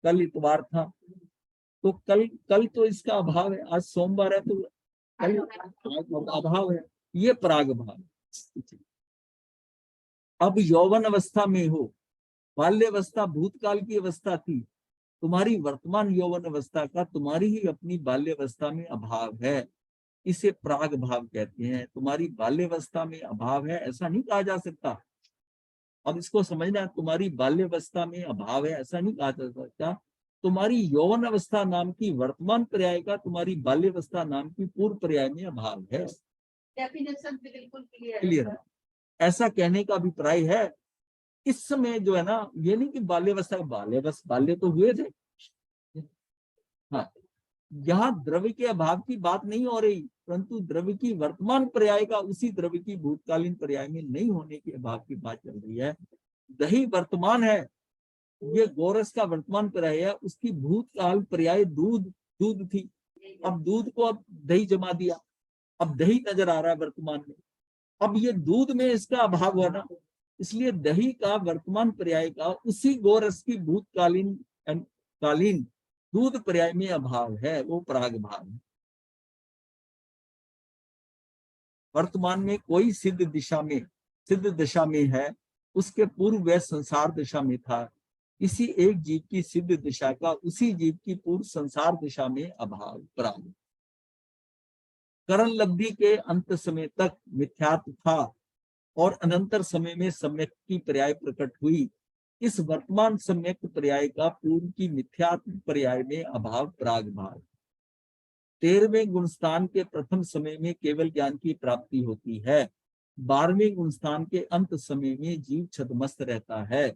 कल इतवार था, तो कल तो इसका अभाव है। आज सोमवार है तो कल अभाव है, ये प्राग भाव। अब यौवन अवस्था में हो, बाल्यावस्था भूतकाल की अवस्था थी, तुम्हारी वर्तमान यौवन अवस्था का तुम्हारी ही अपनी बाल्यावस्था में अभाव है, इसे प्राग भाव कहते हैं। तुम्हारी बाल्यावस्था में अभाव है ऐसा नहीं कहा जा सकता। अब इसको समझना, तुम्हारी बाल्यावस्था में अभाव है ऐसा नहीं कहा जा सकता। तुम्हारी यौवन अवस्था नाम की वर्तमान पर्याय का तुम्हारी बाल्यावस्था नाम की पूर्व पर्याय में अभाव है। डेफिनेशन बिल्कुल क्लियर है? ऐसा कहने का अभिप्राय है। इस समय जो है ना, ये नहीं कि बाल्यावस्था, बाल्य तो हुए थे। हाँ, यहाँ द्रव्य के अभाव की बात नहीं हो रही, परंतु द्रव्य की वर्तमान पर्याय का उसी द्रव्य की भूतकालीन पर्याय में नहीं होने के अभाव की बात चल रही है। दही वर्तमान है, ये गोरस का वर्तमान पर्याय है, उसकी भूतकाल पर्याय दूध थी। अब दूध को अब दही जमा दिया, अब दही नजर आ रहा है वर्तमान में। अब ये दूध में इसका अभाव हुआ ना, इसलिए दही का वर्तमान पर्याय का उसी गोरस की भूतकालीन दूध पर्याय में अभाव है, वो प्राग भाव है। वर्तमान में कोई सिद्ध दशा में है, उसके पूर्व वह संसार दशा में था। इसी एक जीव की सिद्ध दशा का उसी जीव की पूर्व संसार दशा में अभाव प्राग। करण लब्धि के अंत समय तक मिथ्यात्व था और अनंतर समय में सम्यक की पर्याय प्रकट हुई। इस वर्तमान सम्यक पर्याय का पूर्व की मिथ्यात्व पर्याय में अभाव प्राग भाव। 13वें गुणस्थान के प्रथम समय में केवल ज्ञान की प्राप्ति होती है। 12वें गुणस्थान के अंत समय में जीव छद्मस्त रहता है,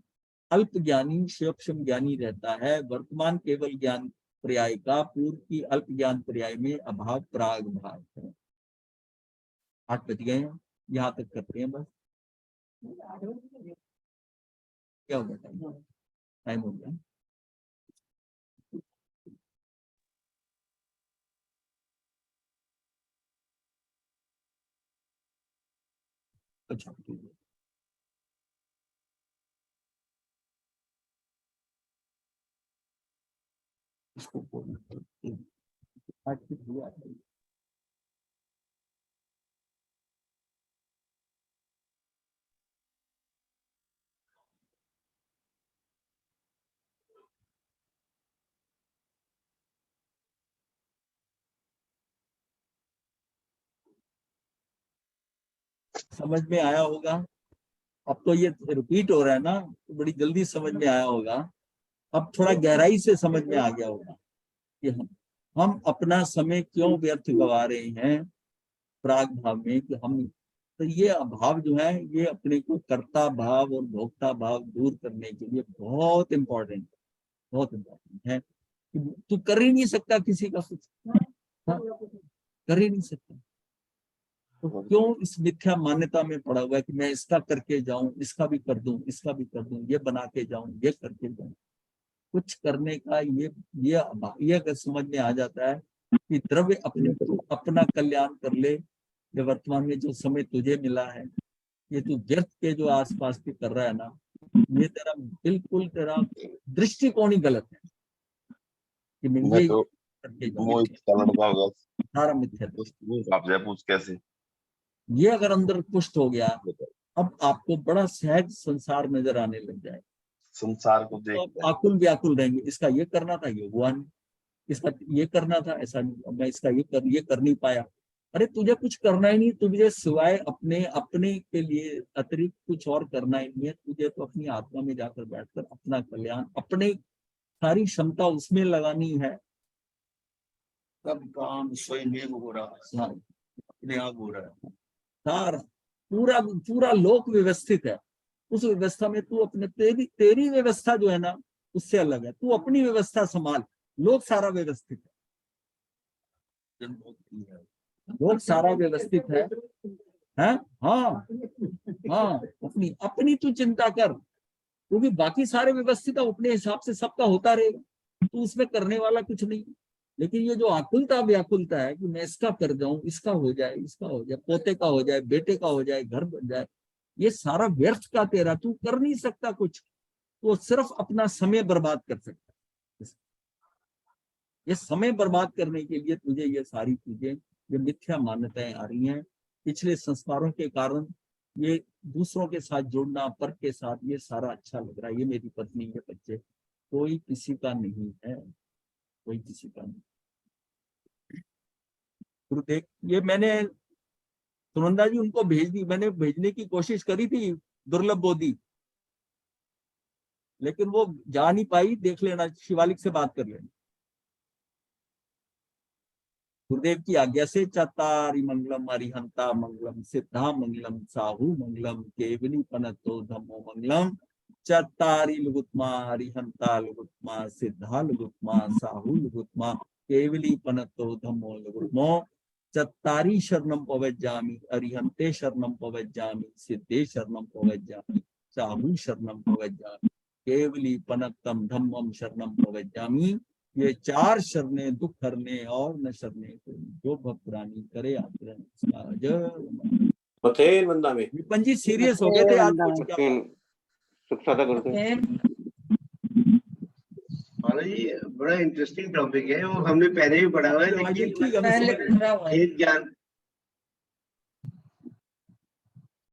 अल्प ज्ञानी सूक्ष्म ज्ञानी रहता है। वर्तमान केवल ज्ञान पर्याय का पूर्व की अल्प ज्ञान पर्याय में अभाव प्राग भाव है। 8 बज गए हैं, यहाँ तक करते हैं बस। क्या हो गया? टाइम हो गया। अच्छा ठीक है। इसको बोलना आज कुछ हुआ है। समझ में आया होगा। अब तो ये रिपीट हो रहा है ना, तो बड़ी जल्दी समझ में आया होगा। अब थोड़ा गहराई से समझ में आ गया होगा कि हम अपना समय क्यों व्यर्थ गवा रहे हैं प्राग भाव में, कि हम तो ये अभाव जो है ये अपने को कर्ता भाव और भोक्ता भाव दूर करने के लिए बहुत इम्पोर्टेंट है। कि तू कर ही नहीं सकता किसी का कुछ, हाँ, कर ही नहीं सकता। तो क्यों इस मिथ्या मान्यता में पड़ा हुआ है कि मैं इसका करके जाऊं, इसका भी कर दूं, इसका भी कर दूं, ये बना के जाऊं, ये करके जाऊं। कुछ करने का ये अगर समझ में आ जाता है कि द्रव्य अपना कल्याण कर ले, ये वर्तमान में जो समय तुझे मिला है, ये तू व्यर्थ के जो आसपास के कर रहा है ना, ये तेरा बिल्कुल तेरा दृष्टिकोण ही गलत है कि मैं ये करके जाऊं। सारा मिथ्या पूछ कैसे ये अगर अंदर पुष्ट हो गया, अब आपको बड़ा सहज संसार नजर आने लग जाए। संसार को तो आप आकुल व्याकुल रहेंगे, इसका ये करना था, ये हुआ नहीं, इसका ये करना था, ऐसा नहीं, मैं इसका ये कर नहीं पाया। अरे तुझे कुछ करना ही नहीं, तुझे सिवाय अपने के लिए अतिरिक्त कुछ और करना ही नहीं है। तुझे तो अपनी आत्मा में जाकर बैठकर अपना कल्याण, अपने सारी क्षमता उसमें लगानी है। सब काम स्वयं हो रहा है, अपने आप हो रहा है। सारा पूरा लोक व्यवस्थित है, उस व्यवस्था में तू अपने तेरी व्यवस्था जो है ना उससे अलग है। तू अपनी व्यवस्था संभाल, लोक सारा व्यवस्थित है, लोक सारा व्यवस्थित है। हाँ अपनी तू चिंता कर, क्योंकि बाकी सारे व्यवस्थित है, अपने हिसाब से सबका होता रहेगा, तू उसमें करने वाला कुछ नहीं। लेकिन ये जो आकुलता व्याकुलता है कि मैं इसका कर जाऊं, इसका हो जाए, पोते का हो जाए, बेटे का हो जाए, घर बन जाए, ये सारा व्यर्थ का तेरा, तू कर नहीं सकता कुछ, तो सिर्फ अपना समय बर्बाद कर सकता है। ये समय बर्बाद करने के लिए तुझे ये सारी चीजें, ये मिथ्या मान्यताएं आ रही हैं पिछले संस्कारों के कारण। ये दूसरों के साथ जुड़ना, पर के साथ, ये सारा अच्छा लग रहा है, ये मेरी पत्नी, ये बच्चे, कोई किसी का नहीं है, कोई किसी का नहीं। गुरुदेव, ये मैंने सुनंदा जी उनको भेज दी, मैंने भेजने की कोशिश करी थी दुर्लभ बोधी, लेकिन वो जा नहीं पाई। देख लेना, शिवालिक से बात कर लेना। गुरुदेव की आज्ञा से चतारी मंगलम अरिहंता मंगलम सिद्धा मंगलम साहू मंगलम केवली पनतो धम्मो मंगलम चतारी लुगुत्मा अरिहंता लुगुत्मा सिद्धा लुगुत्मा साहू लुगुत्मा केवली पनतो धम्मो लुगुत्मो चत्तारी शरणम पवज्जामि अरिहंते शरणम पवज्जामि सिद्धे शरणम पवज्जामि साहू शरणम पवज्जामि केवली पनत्तम धम्मम शरणम पवज्जामि। ये 4 शरणें दुख हरने और न शरणे को, जो भक्तरानी करे आचरण उसका जय। पथेन वंदा में विपन जी सीरियस हो गए थे आज कुछ क्या? सुख सादा करते महाराज जी बड़ा इंटरेस्टिंग टॉपिक है, वो हमने पहले भी पढ़ा हुआ है, ये लेकिन ठीक है, मैं समझ गया। खेत ज्ञान